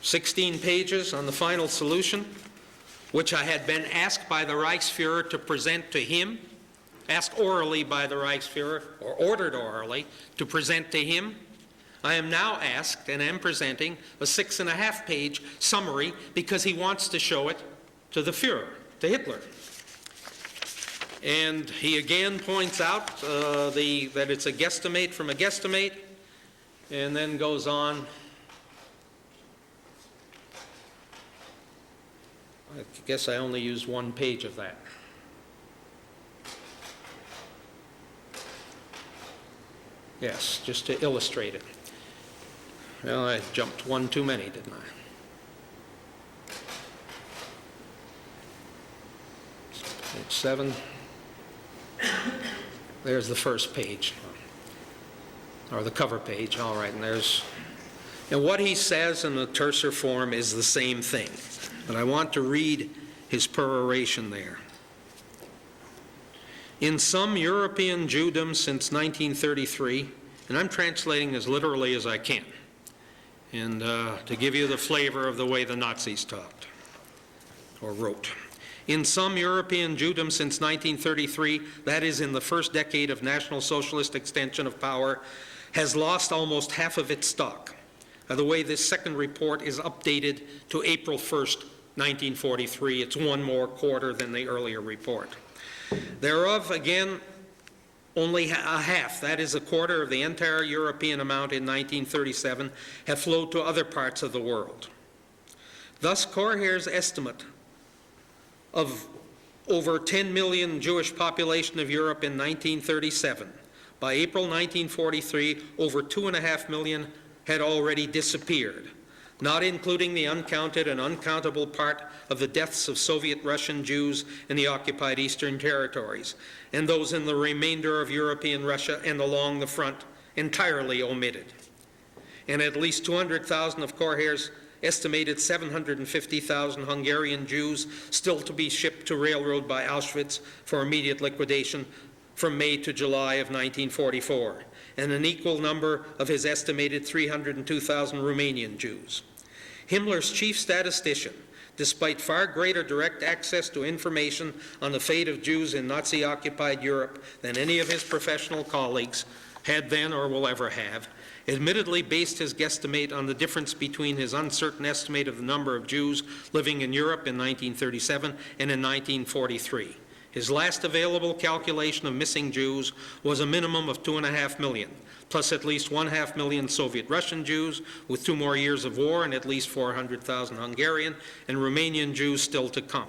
16 pages on the final solution, which I had been asked by the Reichsfuhrer to present to him, asked orally by the Reichsfuhrer, or ordered orally, to present to him. I am now asked, and am presenting, a 6.5-page summary because he wants to show it to the Fuhrer, to Hitler. And he again points out that it's a guesstimate from a guesstimate, and then goes on. I guess I only used 1 page of that. Yes, just to illustrate it. Well, I jumped one too many, didn't I? Page 7. There's the first page, or the cover page. All right, and what he says in the terser form is the same thing. But I want to read his peroration there. In some European Jewdom since 1933, and I'm translating as literally as I can, and to give you the flavor of the way the Nazis talked or wrote. In some European Jewdom since 1933, that is in the first decade of National Socialist extension of power, has lost almost half of its stock. By the way, this second report is updated to April 1st, 1943. It's one more quarter than the earlier report. Thereof, again, only a half, that is a quarter of the entire European amount in 1937, have flowed to other parts of the world. Thus, Korher's estimate of over 10 million Jewish population of Europe in 1937, by April 1943, over 2.5 million had already disappeared, not including the uncounted and uncountable part of the deaths of Soviet Russian Jews in the occupied eastern territories, and those in the remainder of European Russia and along the front, entirely omitted. And at least 200,000 of Korher's estimated 750,000 Hungarian Jews still to be shipped to railroad by Auschwitz for immediate liquidation from May to July of 1944, and an equal number of his estimated 302,000 Romanian Jews. Himmler's chief statistician, despite far greater direct access to information on the fate of Jews in Nazi-occupied Europe than any of his professional colleagues had then or will ever have, admittedly based his guesstimate on the difference between his uncertain estimate of the number of Jews living in Europe in 1937 and in 1943. His last available calculation of missing Jews was a minimum of 2.5 million, plus at least 1.5 million Soviet Russian Jews, with 2 more years of war and at least 400,000 Hungarian and Romanian Jews still to come.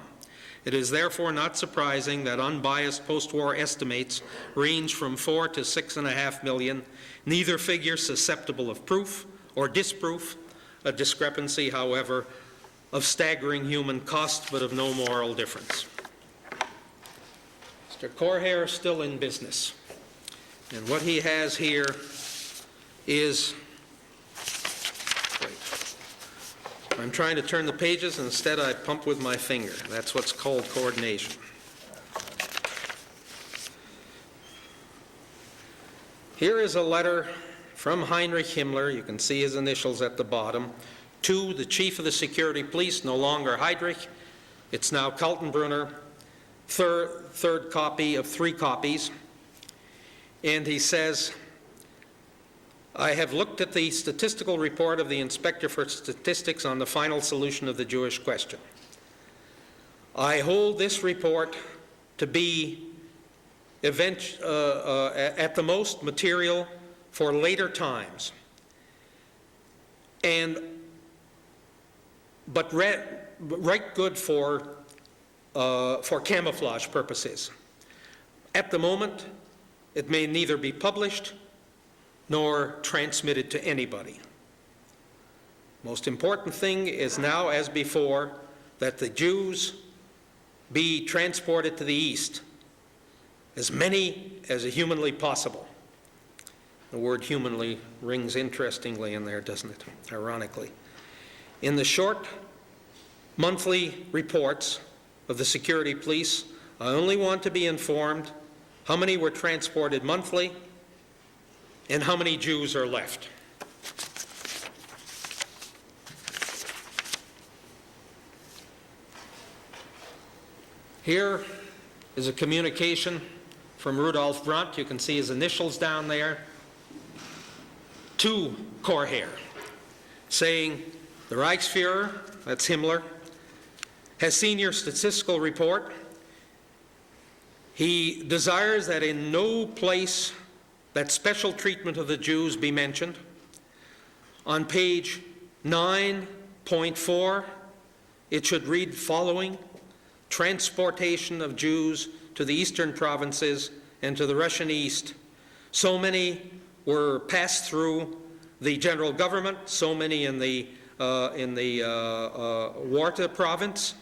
It is therefore not surprising that unbiased post-war estimates range from 4 to 6.5 million, neither figure susceptible of proof or disproof, a discrepancy, however, of staggering human cost but of no moral difference. Mr. Korher is still in business, and what he has here is, I'm trying to turn the pages, and instead I pump with my finger. That's what's called coordination. Here is a letter from Heinrich Himmler, you can see his initials at the bottom, to the chief of the security police, no longer Heydrich, it's now Kaltenbrunner, third copy of 3 copies. And he says, I have looked at the statistical report of the Inspector for Statistics on the final solution of the Jewish question. I hold this report to be at the most material for later times, but right good for camouflage purposes. At the moment, it may neither be published nor transmitted to anybody. Most important thing is now, as before, that the Jews be transported to the East, as many as humanly possible. The word humanly rings interestingly in there, doesn't it? Ironically. In the short monthly reports of the security police, I only want to be informed how many were transported monthly and how many Jews are left. Here is a communication from Rudolf Brandt. You can see his initials down there, to Korher, saying, the Reichsfuhrer, that's Himmler, has seen your statistical report. He desires that in no place that special treatment of the Jews be mentioned. On page 9.4, it should read following: transportation of Jews to the eastern provinces and to the Russian East. So many were passed through the general government, so many in the Warta province.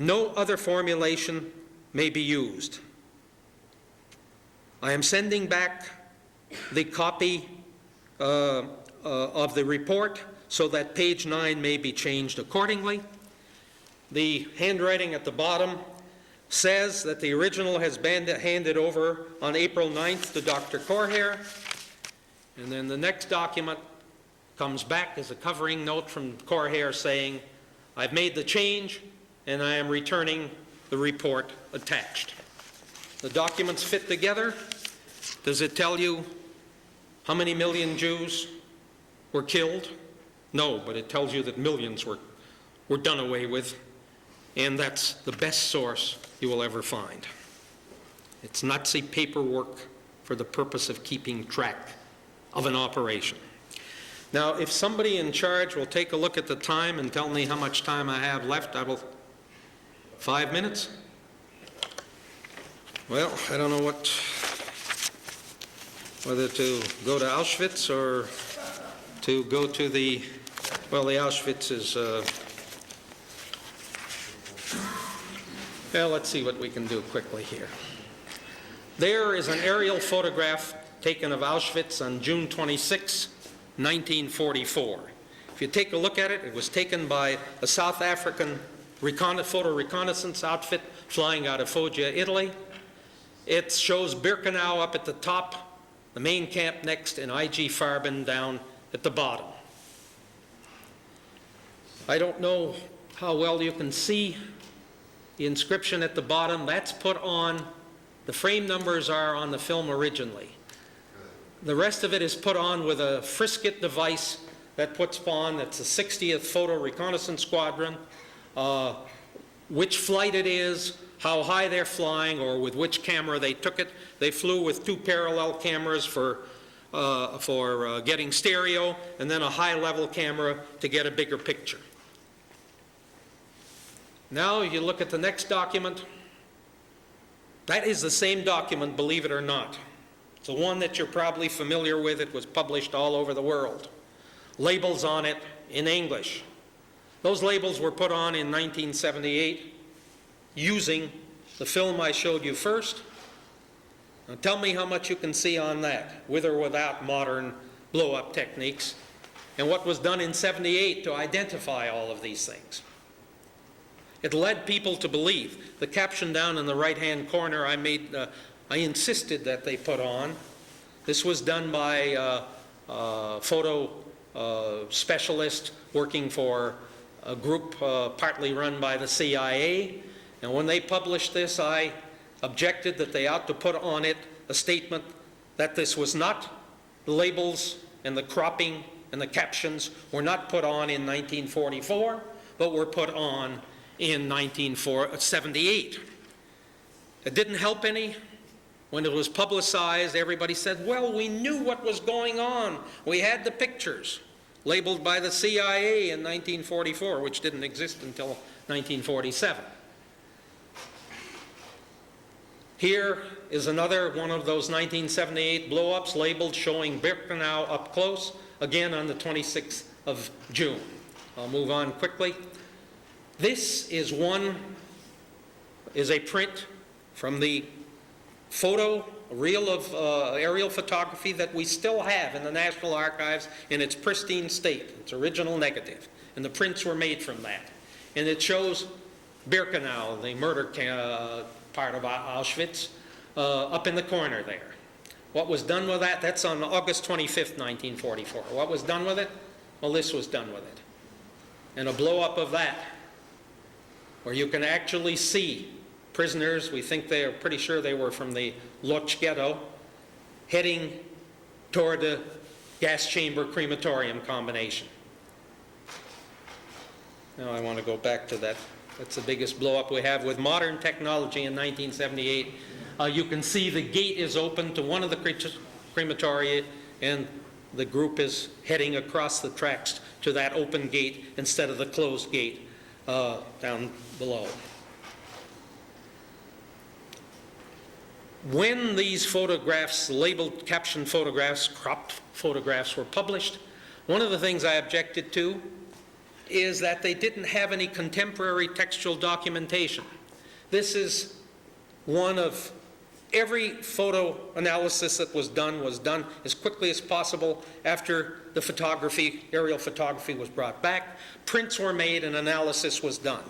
No other formulation may be used. I am sending back the copy of the report so that page 9 may be changed accordingly. The handwriting at the bottom says that the original has been handed over on April 9th to Dr. Korher, and then the next document comes back as a covering note from Korher saying, I've made the change and I am returning the report attached. The documents fit together. Does it tell you how many million Jews were killed? No, but it tells you that millions were done away with, and that's the best source you will ever find. It's Nazi paperwork for the purpose of keeping track of an operation. Now, if somebody in charge will take a look at the time and tell me how much time I have left, I will. 5 minutes? Well, I don't know whether to go to Auschwitz or to go to the Auschwitz is, well, let's see what we can do quickly here. There is an aerial photograph taken of Auschwitz on June 26, 1944. If you take a look at it, it was taken by a South African photo reconnaissance outfit flying out of Foggia, Italy. It shows Birkenau up at the top, the main camp next, and IG Farben down at the bottom. I don't know how well you can see the inscription at the bottom. That's put on, the frame numbers are on the film originally. The rest of it is put on with a frisket device that puts on, that's the 60th Photo Reconnaissance Squadron, which flight it is, how high they're flying, or with which camera they took it. They flew with 2 parallel cameras for getting stereo, and then a high-level camera to get a bigger picture. Now you look at the next document. That is the same document, believe it or not. It's the one that you're probably familiar with. It was published all over the world. Labels on it in English. Those labels were put on in 1978 using the film I showed you first. Now tell me how much you can see on that, with or without modern blow-up techniques. and what was done in 78 to identify all of these things. It led people to believe. The caption down in the right-hand corner I insisted that they put on. This was done by a photo specialist working for a group partly run by the CIA. And when they published this, I objected that they ought to put on it a statement that this was not, the labels and the cropping and the captions were not put on in 1944, but were put on in 1978. It didn't help any. When it was publicized, everybody said, well, we knew what was going on. We had the pictures labeled by the CIA in 1944, which didn't exist until 1947. Here is another one of those 1978 blow-ups labeled showing Birkenau up close, again on the 26th of June. I'll move on quickly. This is a print from the reel of aerial photography that we still have in the National Archives in its pristine state, its original negative. And the prints were made from that. And it shows Birkenau, the murder part of Auschwitz, up in the corner there. What was done with that? That's on August 25th, 1944. What was done with it? Well, this was done with it. And a blow-up of that, where you can actually see prisoners, we think they are pretty sure they were from the Lodz ghetto, heading toward the gas chamber crematorium combination. Now I want to go back to that. That's the biggest blow-up we have with modern technology in 1978. You can see the gate is open to one of the crematoria, and the group is heading across the tracks to that open gate instead of the closed gate down below. When these photographs, labeled caption photographs, cropped photographs, were published, one of the things I objected to is that they didn't have any contemporary textual documentation. This is one of every photo analysis that was done as quickly as possible after the photography, aerial photography, was brought back. Prints were made and analysis was done.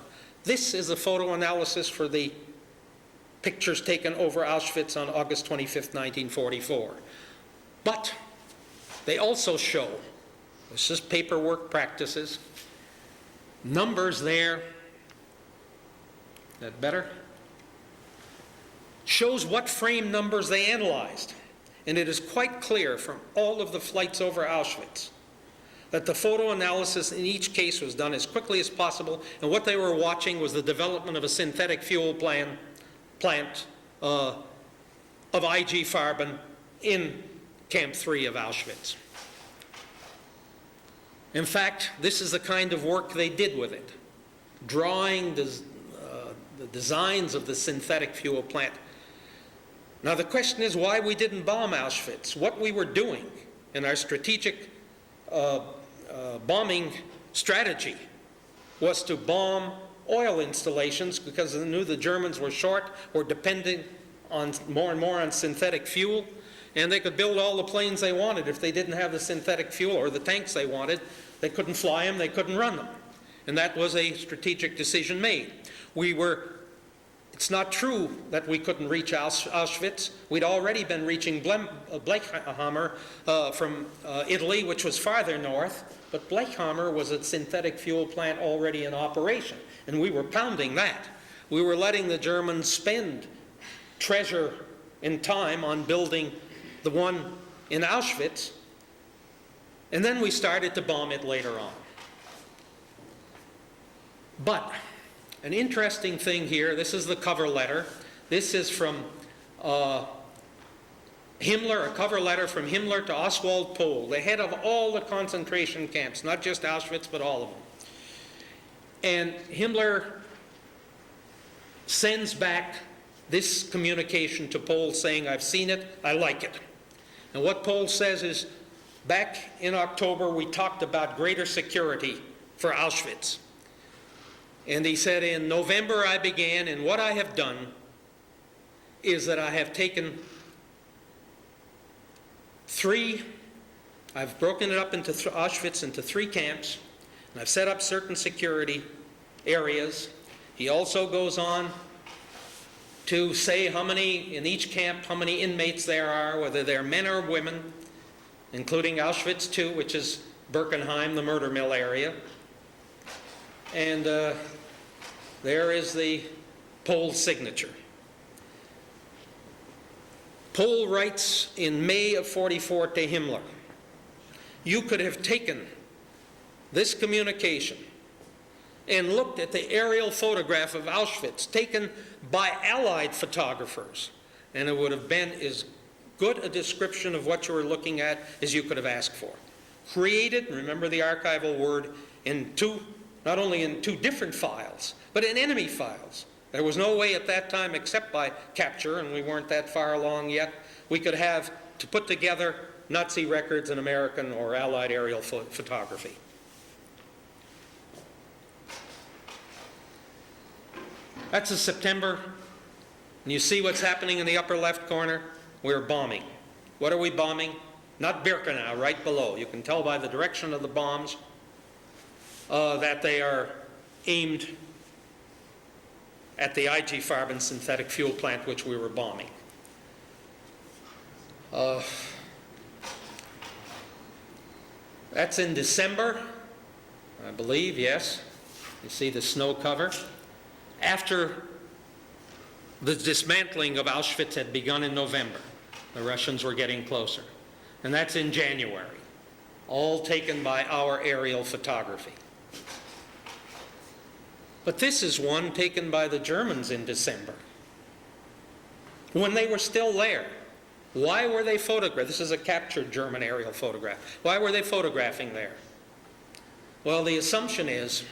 This is a photo analysis for the pictures taken over Auschwitz on August 25th, 1944. But they also show, this is paperwork practices, numbers there, that better? Shows what frame numbers they analyzed. And it is quite clear from all of the flights over Auschwitz that the photo analysis in each case was done as quickly as possible, and what they were watching was the development of a synthetic fuel plant of IG Farben in Camp 3 of Auschwitz. In fact, this is the kind of work they did with it, drawing the designs of the synthetic fuel plant. Now the question is why we didn't bomb Auschwitz. What we were doing in our strategic bombing strategy was to bomb oil installations because they knew the Germans were depending on more and more on synthetic fuel, and they could build all the planes they wanted. If they didn't have the synthetic fuel or the tanks they wanted, they couldn't fly them, they couldn't run them. And that was a strategic decision made. It's not true that we couldn't reach Auschwitz. We'd already been reaching Blechhammer from Italy, which was farther north, but Blechhammer was a synthetic fuel plant already in operation, and we were pounding that. We were letting the Germans spend treasure and time on building the one in Auschwitz, and then we started to bomb it later on. But an interesting thing here, this is the cover letter. This is from Himmler, a cover letter from Himmler to Oswald Pohl, the head of all the concentration camps, not just Auschwitz, but all of them. And Himmler sends back this communication to Pohl saying, I've seen it, I like it. And what Pohl says is, back in October, we talked about greater security for Auschwitz. And he said, in November I began, and what I have done is that I have taken 3 I've broken it up into Auschwitz into 3 camps, and I've set up certain security areas. He also goes on to say how many, in each camp, how many inmates there are, whether they're men or women, including Auschwitz II, which is Birkenheim, the murder mill area. And there is the Pohl's signature. Pohl writes in May of '44 to Himmler, "You could have taken this communication and looked at the aerial photograph of Auschwitz taken by Allied photographers, and it would have been as good a description of what you were looking at as you could have asked for. Created," remember the archival word, not only in 2 different files, but in enemy files. There was no way at that time, except by capture, and we weren't that far along yet, we could have to put together Nazi records and American or Allied aerial photography. That's in September, and you see what's happening in the upper left corner? We're bombing. What are we bombing? Not Birkenau, right below. You can tell by the direction of the bombs that they are aimed at the IG Farben synthetic fuel plant, which we were bombing. That's in December, I believe, yes. You see the snow cover. After the dismantling of Auschwitz had begun in November, the Russians were getting closer. And that's in January, all taken by our aerial photography. But this is one taken by the Germans in December, when they were still there. Why were they photographed? This is a captured German aerial photograph. Why were they photographing there? Well, the assumption is,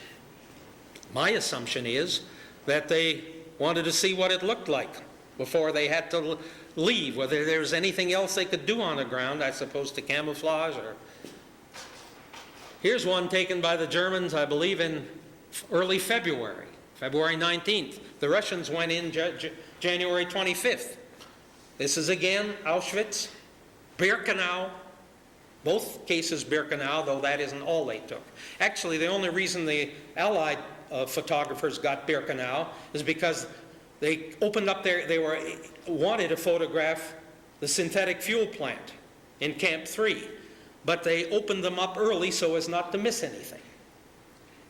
my assumption is, that they wanted to see what it looked like before they had to leave, whether there was anything else they could do on the ground, I suppose, to camouflage. Or here's one taken by the Germans, I believe, in early February, February 19th. The Russians went in January 25th. This is again Auschwitz, Birkenau, both cases Birkenau, though that isn't all they took. Actually, the only reason the Allied photographers got Birkenau is because they opened up wanted to photograph the synthetic fuel plant in Camp 3, but they opened them up early so as not to miss anything.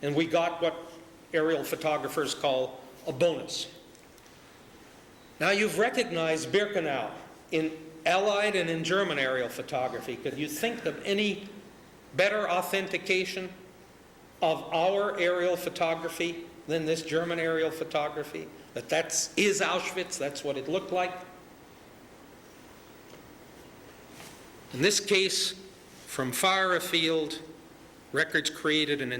And we got what aerial photographers call a bonus. Now you've recognized Birkenau in Allied and in German aerial photography. Could you think of any better authentication of our aerial photography than this German aerial photography? That is Auschwitz, that's what it looked like. In this case, from far afield, records created in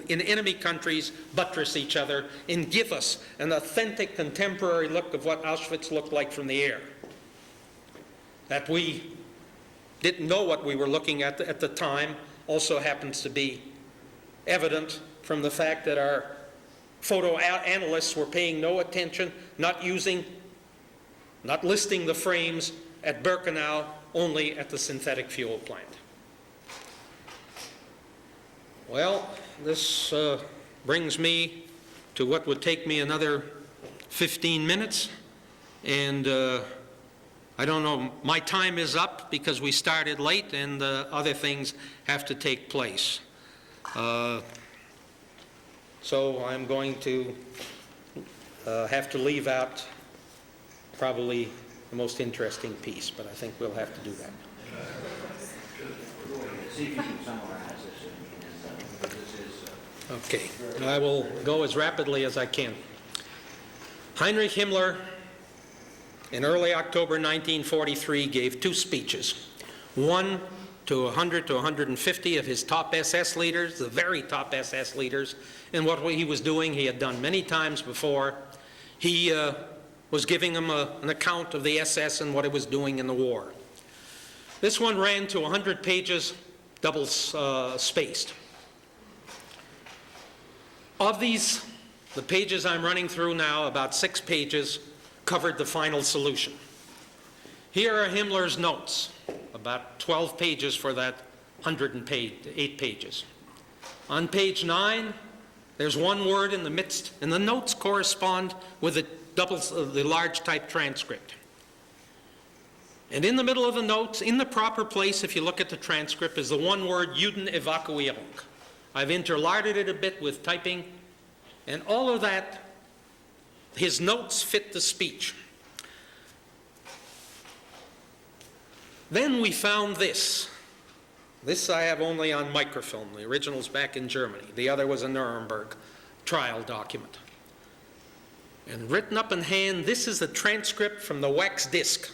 enemy countries buttress each other and give us an authentic contemporary look of what Auschwitz looked like from the air. That we didn't know what we were looking at the time also happens to be evident from the fact that our photo analysts were paying no attention, not listing the frames at Birkenau, only at the synthetic fuel plant. Well, this brings me to what would take me another 15 minutes, and I don't know, my time is up because we started late and other things have to take place. So I'm going to have to leave out probably the most interesting piece, but I think we'll have to do that. See if you can summarize this. Okay, I will go as rapidly as I can. Heinrich Himmler, in early October 1943, gave 2 speeches. One to 100 to 150 of his top SS leaders, the very top SS leaders, and what he was doing he had done many times before. He was giving them an account of the SS and what it was doing in the war. This one ran to 100 pages, double spaced. Of these, the pages I'm running through now, about 6 pages, covered the final solution. Here are Himmler's notes, about 12 pages for that 108 pages. On page 9, there's one word in the midst, and the notes correspond with the large type transcript. And in the middle of the notes, in the proper place, if you look at the transcript, is the one word Juden Evakuierung. I've interlarded it a bit with typing, and all of that, his notes fit the speech. Then we found this. This I have only on microfilm. The original's back in Germany. The other was a Nuremberg trial document. And written up in hand, this is the transcript from the wax disc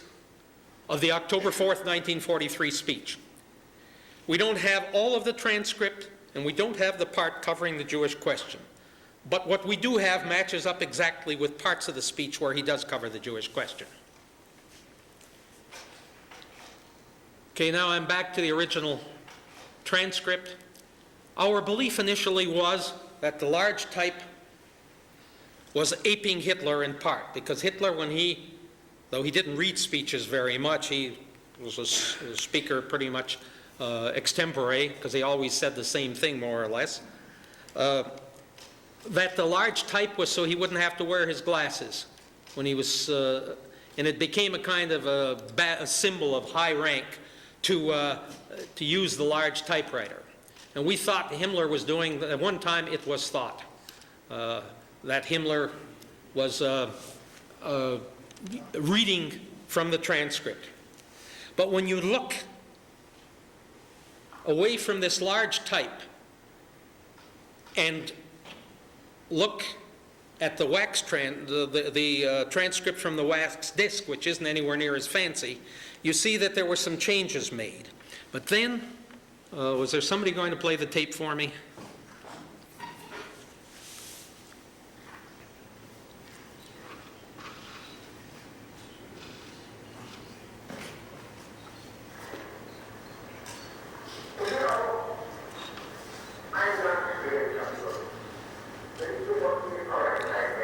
of the October 4th, 1943 speech. We don't have all of the transcript, and we don't have the part covering the Jewish question. But what we do have matches up exactly with parts of the speech where he does cover the Jewish question. Okay, now I'm back to the original transcript. Our belief initially was that the large type was aping Hitler in part, because Hitler, though he didn't read speeches very much, he was a speaker pretty much extempore, because he always said the same thing more or less, that the large type was so he wouldn't have to wear his glasses when he was, and it became a kind of a symbol of high rank to use the large typewriter. And we thought Himmler was doing, at one time it was thought that Himmler was reading from the transcript. But when you look away from this large type and look at the wax transcript from the wax disc, which isn't anywhere near as fancy, you see that there were some changes made. But then, was there somebody going to play the tape for me?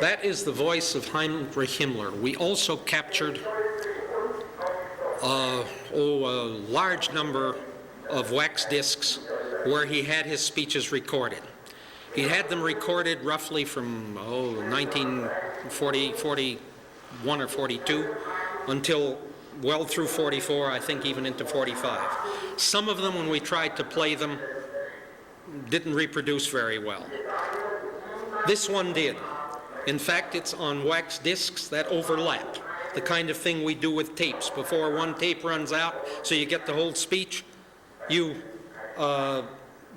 That is the voice of Heinrich Himmler. We also captured a large number of wax discs where he had his speeches recorded. He had them recorded roughly from 1940, 41 or 42 until well through 44, I think even into 45. Some of them, when we tried to play them, didn't reproduce very well. This one did. In fact, it's on wax discs that overlap, the kind of thing we do with tapes. Before one tape runs out, so you get the whole speech, you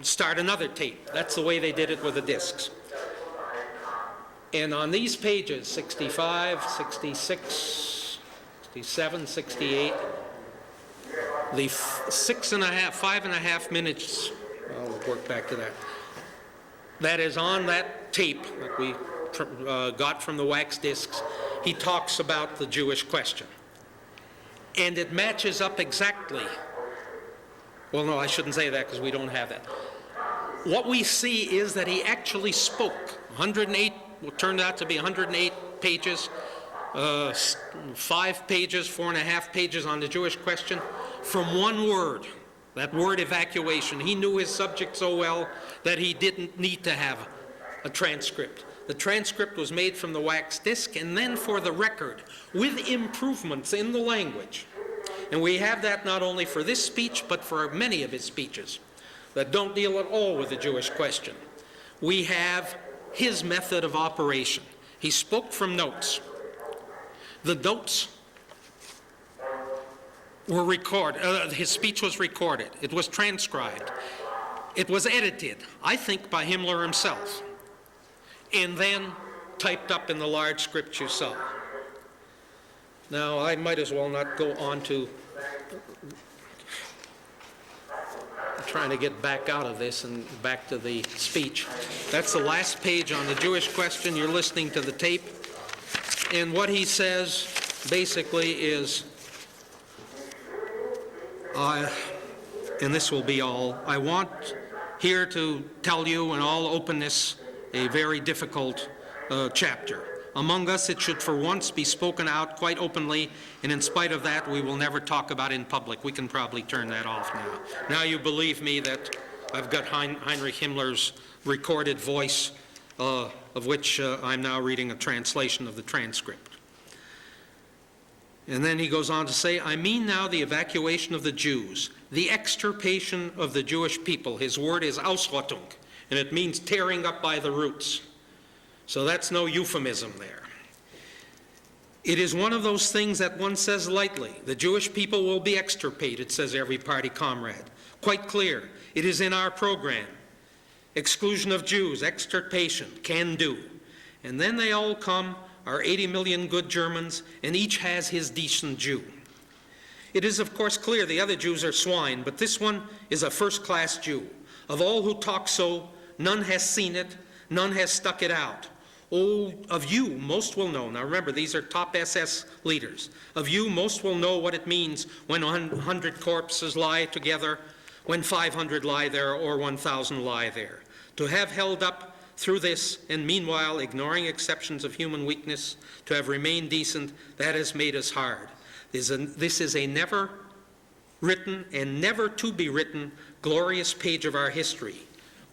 start another tape. That's the way they did it with the discs. And on these pages, 65, 66, 67, 68, the 5.5 minutes, I'll work back to that, that is on that tape that we got from the wax discs, he talks about the Jewish question. And it matches up exactly. Well, no, I shouldn't say that because we don't have that. What we see is that he actually spoke 108, what turned out to be 108 pages, 5 pages, 4.5 pages on the Jewish question from one word, that word evacuation. He knew his subject so well that he didn't need to have a transcript. The transcript was made from the wax disc and then for the record with improvements in the language. And we have that not only for this speech but for many of his speeches that don't deal at all with the Jewish question. We have his method of operation. He spoke from notes. The notes were recorded. His speech was recorded. It was transcribed. It was edited, I think, by Himmler himself, and then typed up in the large script you saw. Now, I might as well not go on to trying to get back out of this and back to the speech. That's the last page on the Jewish question. You're listening to the tape. And what he says basically is, and this will be all, I want here to tell you in all openness a very difficult chapter. among us, it should for once be spoken out quite openly, and in spite of that, we will never talk about in public. We can probably turn that off now. Now you believe me that I've got Heinrich Himmler's recorded voice, of which I'm now reading a translation of the transcript. And then he goes on to say, I mean now the evacuation of the Jews, the extirpation of the Jewish people. His word is Ausrottung, and it means tearing up by the roots. So that's no euphemism there. It is one of those things that one says lightly. The Jewish people will be extirpated, says every party comrade. Quite clear. It is in our program. Exclusion of Jews, extirpation, can do. And then they all come, our 80 million good Germans, and each has his decent Jew. It is, of course, clear the other Jews are swine, but this one is a first-class Jew. Of all who talk so, none has seen it, none has stuck it out. Oh, of you, most will know. Now remember, these are top SS leaders. Of you, most will know what it means when 100 corpses lie together, when 500 lie there, or 1,000 lie there. To have held up through this, and meanwhile, ignoring exceptions of human weakness, to have remained decent, that has made us hard. This is a never written and never to be written glorious page of our history.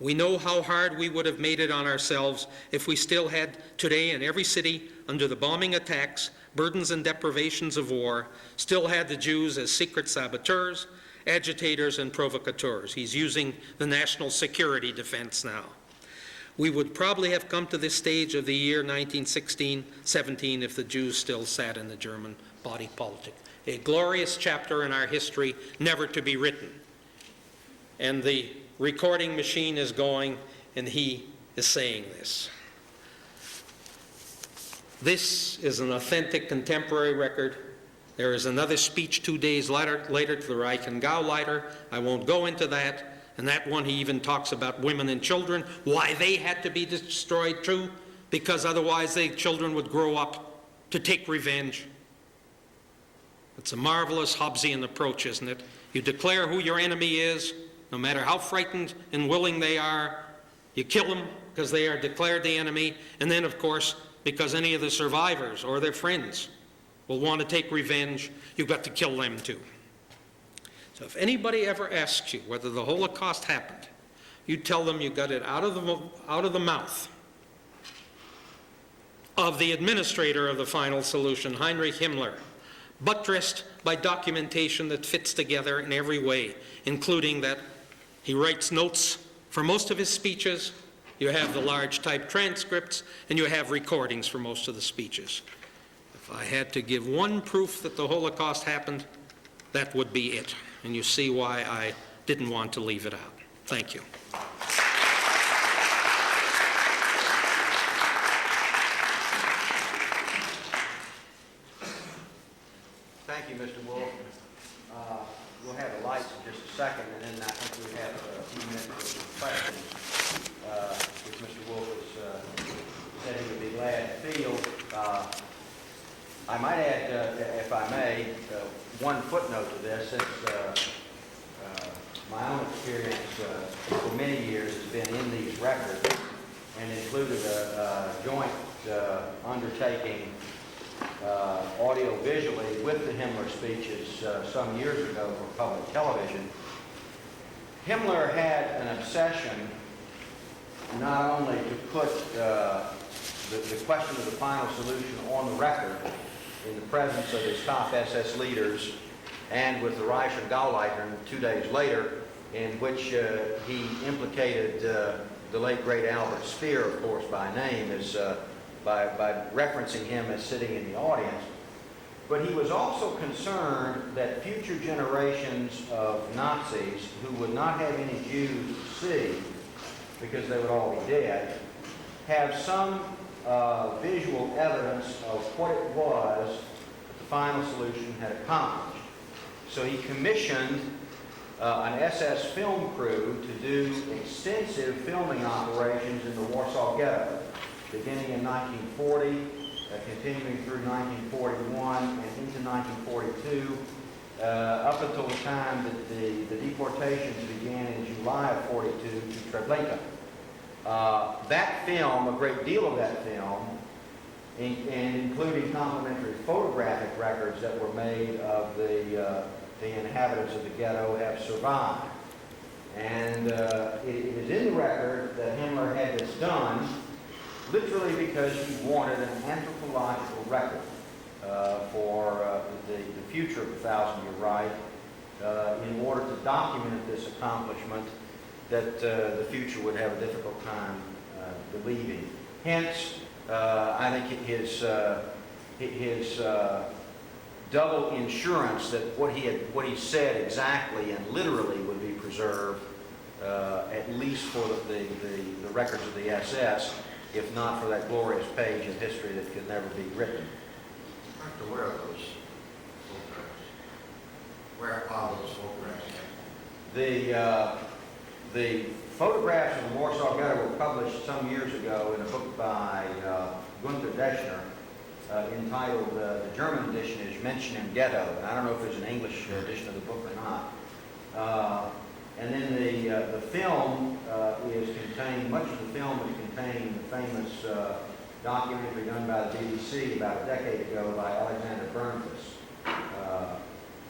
We know how hard we would have made it on ourselves if we still had today in every city, under the bombing attacks, burdens and deprivations of war, still had the Jews as secret saboteurs, agitators, and provocateurs. He's using the national security defense now. We would probably have come to this stage of the year 1916-17 if the Jews still sat in the German body politic. A glorious chapter in our history, never to be written. And the recording machine is going, and he is saying this. This is an authentic contemporary record. There is another speech 2 days later to the Reich and Gauleiter. I won't go into that. And that one, he even talks about women and children, why they had to be destroyed too, because otherwise the children would grow up to take revenge. It's a marvelous Hobbesian approach, isn't it? You declare who your enemy is, no matter how frightened and willing they are. You kill them because they are declared the enemy, and then, of course, because any of the survivors or their friends will want to take revenge, you've got to kill them too. So if anybody ever asks you whether the Holocaust happened, you tell them you got it out of the mouth of the administrator of the final solution, Heinrich Himmler, buttressed by documentation that fits together in every way, including that he writes notes for most of his speeches. You have the large type transcripts, and you have recordings for most of the speeches. If I had to give one proof that the Holocaust happened, that would be it. And you see why I didn't want to leave it out. Thank you. Thank you, Mr. Wolfe. We'll have the lights in just a second, and then I think we have a few minutes for questions, which Mr. Wolfe has said he would be glad to field. I might add, if I may, one footnote to this. Since my own experience for many years has been in these records, and included a joint undertaking audio-visually with the Himmler speeches some years ago for public television. Himmler had an obsession not only to put the question of the final solution on the record in the presence of his top SS leaders and with the Reich and Gauleiter 2 days later, in which he implicated the late great Albert Speer, of course, by name, as by referencing him as sitting in the audience. But he was also concerned that future generations of Nazis who would not have any Jews to see, because they would all be dead, have some visual evidence of what it was that the final solution had accomplished. So he commissioned an SS film crew to do extensive filming operations in the Warsaw Ghetto, beginning in 1940, continuing through 1941 and into 1942, up until the time that the deportations began in July of 42 to Treblinka. That film, a great deal of that film, and including complimentary photographic records that were made of the inhabitants of the ghetto, have survived. And it is in the record that Himmler had this done literally because he wanted an anthropological record for the future of the Thousand-Year Reich in order to document this accomplishment that the future would have a difficult time believing. Hence, I think his double insurance that what he said exactly and literally would be preserved, at least for the records of the SS, if not for that glorious page in history that could never be written. Where are those photographs? Where are those photographs? The photographs of the Warsaw Ghetto were published some years ago in a book by Gunther Deschner entitled, the German edition is Menschen im Ghetto, and I don't know if there's an English edition of the book or not. And then the film is contained, much of the film is contained in the famous documentary done by the BBC about a decade ago by Alexander Bernfus,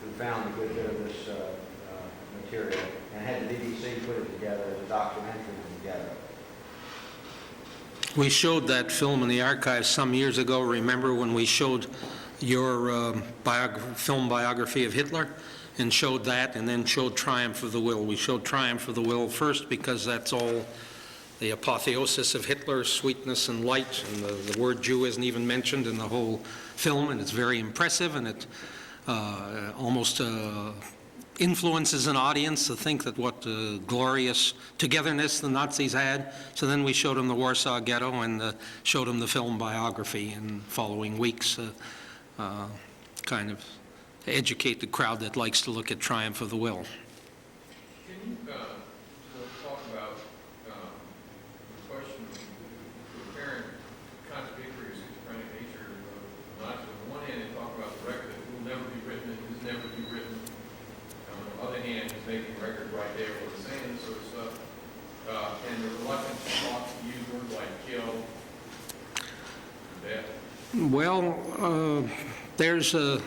who found a good bit of this material and had the BBC put it together as a documentary on the ghetto. We showed that film in the archives some years ago. Remember when we showed your film biography of Hitler and showed that, and then showed Triumph of the Will. We showed Triumph of the Will first because that's all the apotheosis of Hitler's sweetness and light, and the word Jew isn't even mentioned in the whole film, and it's very impressive, and it almost influences an audience to think that what glorious togetherness the Nazis had. So then we showed them the Warsaw Ghetto and showed them the film biography in following weeks, kind of to educate the crowd that likes to look at Triumph of the Will. Can you talk about the question of the apparent contradictory or schizophrenic nature of the Nazis? On the one hand, they talk about the record that will never be written and is never to be written. On the other hand, he's making records right there for the same sort of stuff. And the reluctance to talk to use words like kill, death. Well,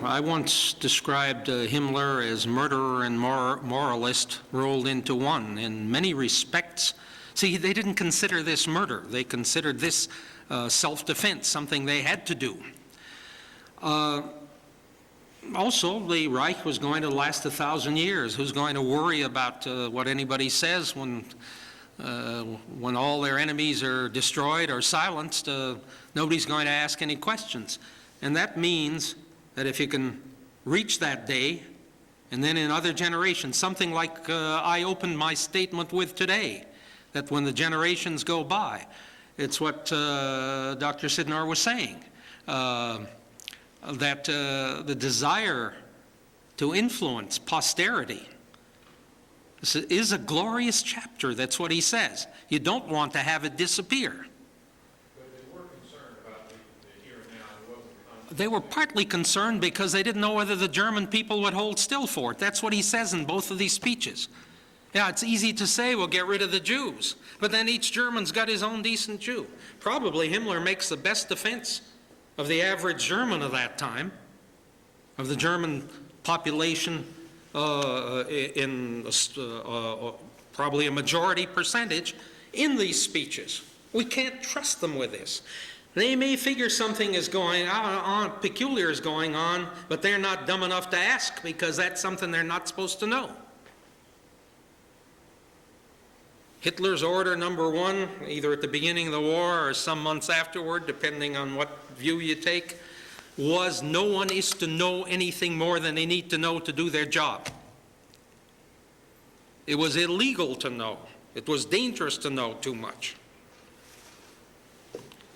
I once described Himmler as murderer and moralist rolled into one. In many respects, see, they didn't consider this murder. They considered this self-defense, something they had to do. Also, the Reich was going to last 1,000 years. Who's going to worry about what anybody says when all their enemies are destroyed or silenced? Nobody's going to ask any questions. And that means that if you can reach that day, and then in other generations, something like I opened my statement with today, that when the generations go by, it's what Dr. Sidnor was saying, that the desire to influence posterity is a glorious chapter. That's what he says. You don't want to have it disappear. They were partly concerned because they didn't know whether the German people would hold still for it. That's what he says in both of these speeches. Yeah, it's easy to say, well, get rid of the Jews. But then each German's got his own decent Jew. Probably Himmler makes the best defense of the average German of that time, of the German population in probably a majority percentage in these speeches. We can't trust them with this. They may figure something is going on, peculiar is going on, but they're not dumb enough to ask because that's something they're not supposed to know. Hitler's order number one, either at the beginning of the war or some months afterward, depending on what view you take, was no one is to know anything more than they need to know to do their job. It was illegal to know. It was dangerous to know too much.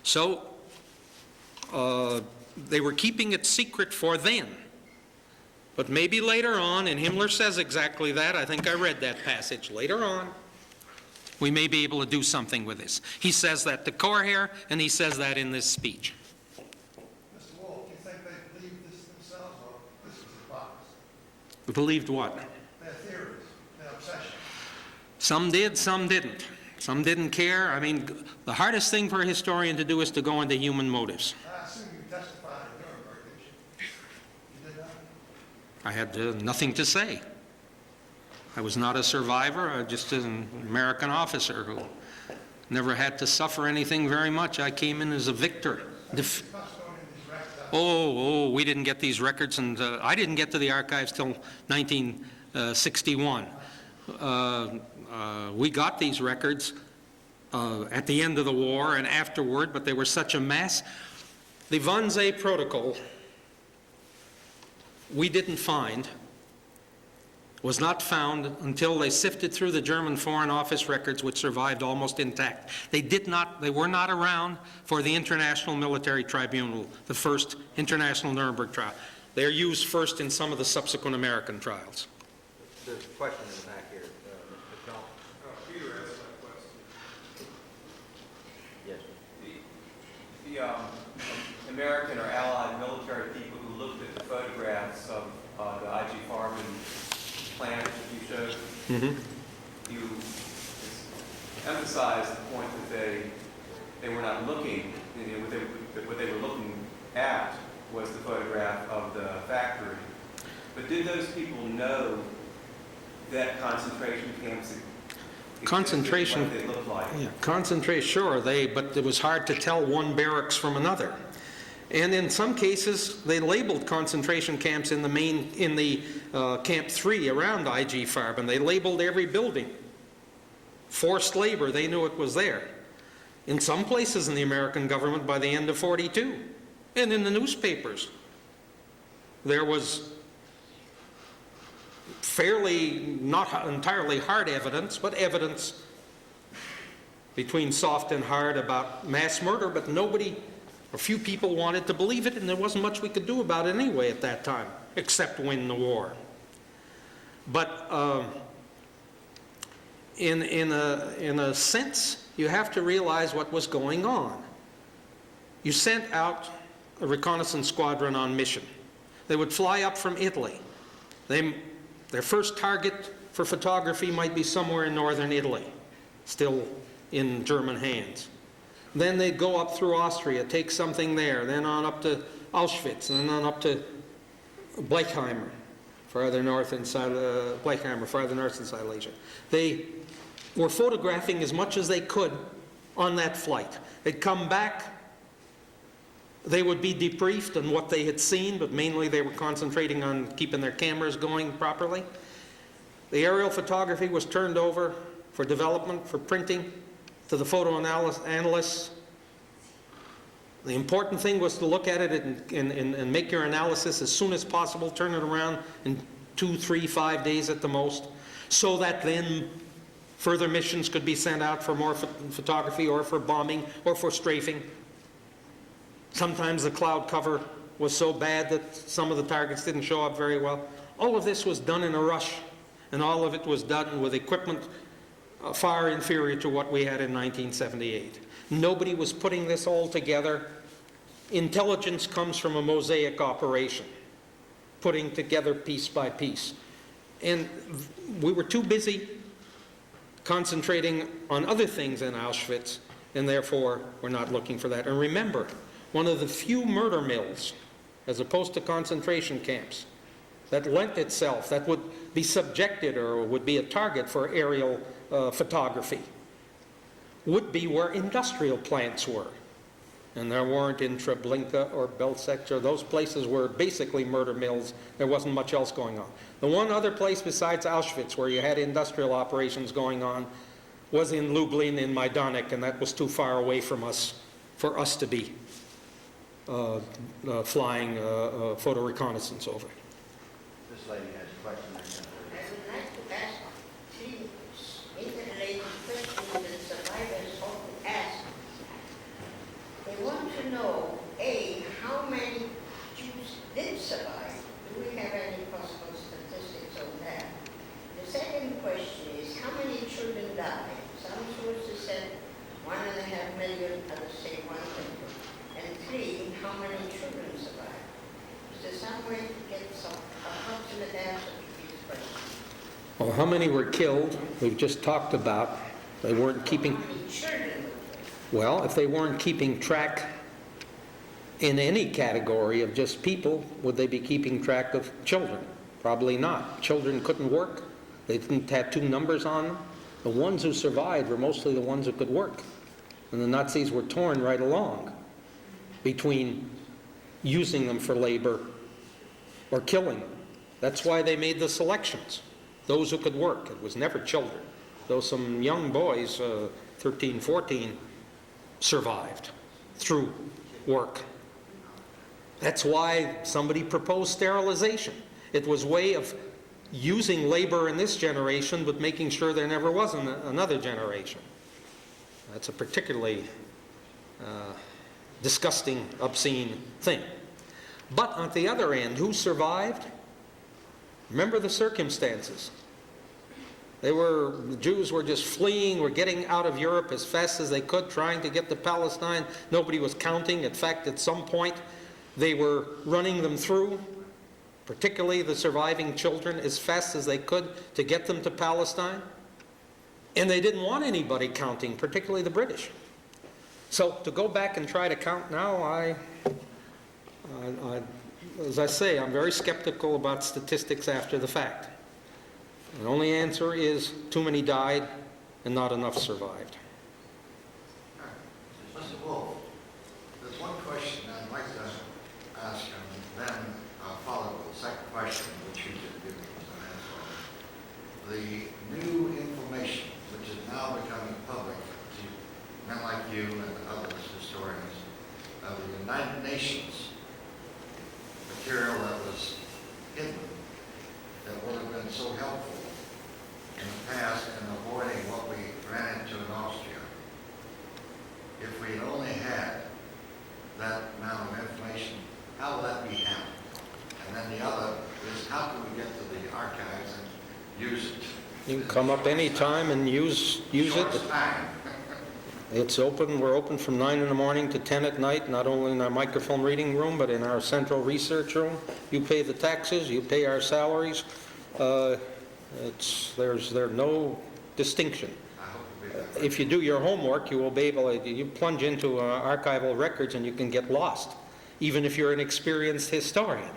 So they were keeping it secret for then. But maybe later on, and Himmler says exactly that, I think I read that passage, later on, we may be able to do something with this. He says that to Korher, and he says that in this speech. Mr. Wolfe, do you think they believed this themselves, or this was a box? Believed what? Their theories, their obsession. Some did, some didn't. Some didn't care. I mean, the hardest thing for a historian to do is to go into human motives. I see I had nothing to say. I was not a survivor, I was just an American officer who never had to suffer anything very much. I came in as a victor. We didn't get these records, and I didn't get to the archives till 1961. We got these records at the end of the war and afterward, but they were such a mess. The Wannsee Protocol, we didn't find, was not found until they sifted through the German Foreign Office records, which survived almost intact. They were not around for the International Military Tribunal, the first International Nuremberg trial. They're used first in some of the subsequent American trials. There's a question in the back here. Mr. Johnson. Peter asked that question. Yes. The American or Allied military people who looked at the photographs of the IG Farben plant that you showed, you emphasized the point that they were not looking, what they were looking at was the photograph of the factory. But did those people know that concentration camps Concentration, what they looked like? yeah, concentration, sure, but it was hard to tell one barracks from another. And in some cases, they labeled concentration camps in the Camp 3 around IG Farben. They labeled every building. Forced labor, they knew it was there. In some places in the American government by the end of '42, and in the newspapers, there was fairly, not entirely hard evidence, but evidence between soft and hard about mass murder, but a few people wanted to believe it, and there wasn't much we could do about it anyway at that time, except win the war. But in a sense, you have to realize what was going on. You sent out a reconnaissance squadron on mission. They would fly up from Italy. Their first target for photography might be somewhere in northern Italy, still in German hands. Then they'd go up through Austria, take something there, then on up to Auschwitz, and then on up to Blechheimer, farther north inside Silesia. They were photographing as much as they could on that flight. They'd come back, they would be debriefed on what they had seen, but mainly they were concentrating on keeping their cameras going properly. The aerial photography was turned over for development, for printing, to the photo analysts. The important thing was to look at it and make your analysis as soon as possible, turn it around in 2, 3, 5 days at the most, so that then further missions could be sent out for more photography or for bombing or for strafing. Sometimes the cloud cover was so bad that some of the targets didn't show up very well. All of this was done in a rush, and all of it was done with equipment far inferior to what we had in 1978. Nobody was putting this all together. Intelligence comes from a mosaic operation, putting together piece by piece. And we were too busy concentrating on other things in Auschwitz, and therefore we're not looking for that. And remember, one of the few murder mills, as opposed to concentration camps, that lent itself, that would be subjected or would be a target for aerial photography, would be where industrial plants were. And there weren't in Treblinka or Belzec, or those places were basically murder mills. There wasn't much else going on. The one other place besides Auschwitz where you had industrial operations going on was in Lublin in Majdanek, and that was too far away from us for us to be flying photo reconnaissance over. This lady has a question. I would like to ask three interrelated questions that survivors often ask. They want to know, A, how many Jews did survive? Do we have any possible statistics on that? The second question is, how many children died? Some sources said 1.5 million, others say 1 million. And 3, how many children survived? Is there some way to get some approximate answer to these questions? Well, how many were killed? We've just talked about. They weren't keeping. How many children were there? Well, if they weren't keeping track in any category of just people, would they be keeping track of children? Probably not. Children couldn't work. They didn't tattoo numbers on them. The ones who survived were mostly the ones who could work. And the Nazis were torn right along between using them for labor or killing them. That's why they made the selections. Those who could work. It was never children. Though some young boys, 13, 14, survived through work. That's why somebody proposed sterilization. It was a way of using labor in this generation, but making sure there never was another generation. That's a particularly disgusting, obscene thing. But on the other end, who survived? Remember the circumstances. The Jews were just fleeing, were getting out of Europe as fast as they could, trying to get to Palestine. Nobody was counting. In fact, at some point, they were running them through, particularly the surviving children, as fast as they could to get them to Palestine. And they didn't want anybody counting, particularly the British. So to go back and try to count now, as I say, I'm very skeptical about statistics after the fact. The only answer is too many died and not enough survived. Mr. Wolfe, there's one question I'd like to ask, and then I'll follow with the second question, which you just given us an answer on. The new information, which is now becoming public to men like you and others, historians, of the United Nations material that was hidden, that would have been so helpful in the past in avoiding what we ran into in Austria. If we had only had that amount of information, how will that be handled? And then the other is, how can we get to the archives and use it? You can come up any time and use it. Short time. It's open. We're open from 9 in the morning to 10 at night, not only in our microfilm reading room, but in our central research room. You pay the taxes, you pay our salaries. There's no distinction. If you do your homework, you will be able to, you plunge into archival records and you can get lost, even if you're an experienced historian.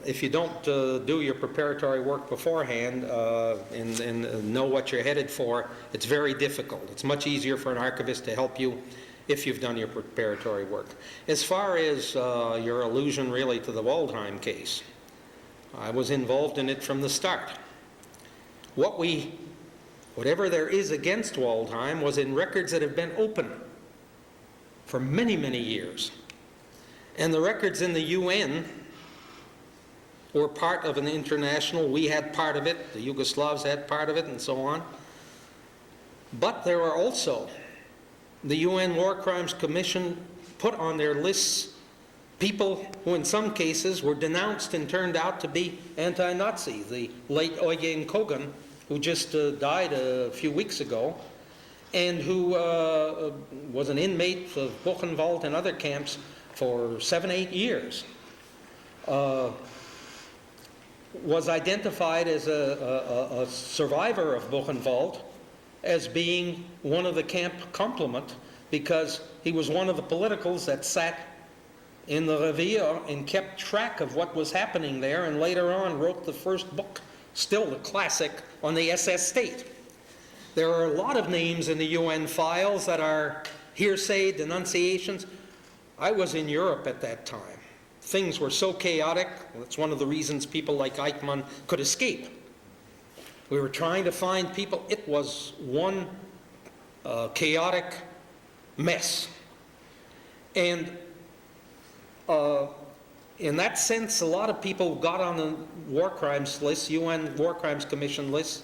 If you don't do your preparatory work beforehand and know what you're headed for, it's very difficult. It's much easier for an archivist to help you if you've done your preparatory work. As far as your allusion really to the Waldheim case, I was involved in it from the start. Whatever there is against Waldheim was in records that have been open for many, many years. And the records in the UN were part of an international. We had part of it, the Yugoslavs had part of it, and so on. But there are also, the UN War Crimes Commission put on their lists people who in some cases were denounced and turned out to be anti-Nazi. The late Eugen Kogan, who just died a few weeks ago, and who was an inmate of Buchenwald and other camps for 7-8 years, was identified as a survivor of Buchenwald as being one of the camp complement because he was one of the politicals that sat in the Revier and kept track of what was happening there, and later on wrote the first book, still the classic, on the SS state. There are a lot of names in the UN files that are hearsay, denunciations. I was in Europe at that time. Things were so chaotic. That's one of the reasons people like Eichmann could escape. We were trying to find people. It was one chaotic mess. And in that sense, a lot of people got on the war crimes list, UN War Crimes Commission list,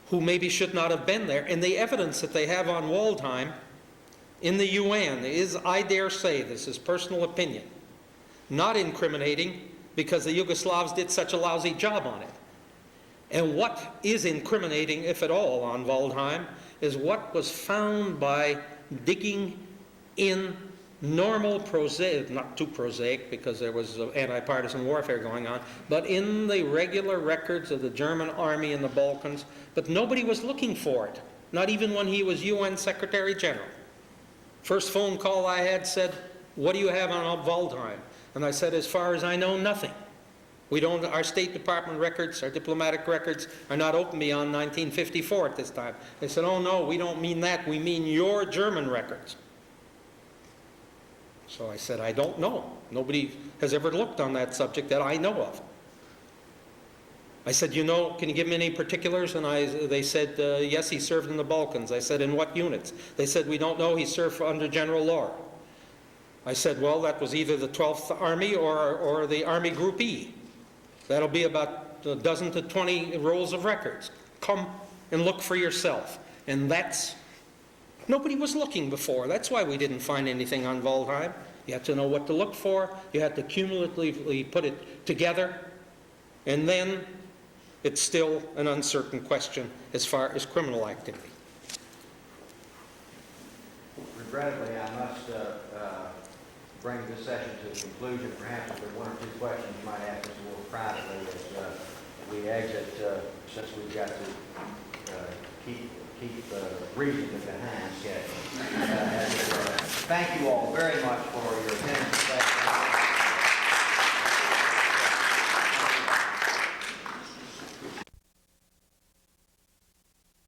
who maybe should not have been there. And the evidence that they have on Waldheim in the UN is, I dare say, this is personal opinion, not incriminating because the Yugoslavs did such a lousy job on it. And what is incriminating, if at all, on Waldheim is what was found by digging in normal prosaic, not too prosaic because there was anti-partisan warfare going on, but in the regular records of the German army in the Balkans, but nobody was looking for it, not even when he was UN Secretary General. First phone call I had said, "What do you have on Waldheim?" And I said, "As far as I know, nothing." We don't, our State Department records, our diplomatic records are not open beyond 1954 at this time. They said, oh no, we don't mean that, we mean your German records. So I said, I don't know. Nobody has ever looked on that subject that I know of. I said, you know, can you give me any particulars? And they said, yes, he served in the Balkans. I said, in what units? They said, we don't know, he served under General Lahr. I said, well, that was either the 12th Army or the Army Group E. That'll be about a dozen to 20 rolls of records. Come and look for yourself. And that's, nobody was looking before. That's why we didn't find anything on Waldheim. You had to know what to look for. You had to cumulatively put it together. And then it's still an uncertain question as far as criminal activity. Regrettably, I must bring this session to a conclusion. Perhaps if there are one or two questions you might ask us a little privately as we exit, since we've got to keep reasonably behind schedule. Thank you all very much for your attendance.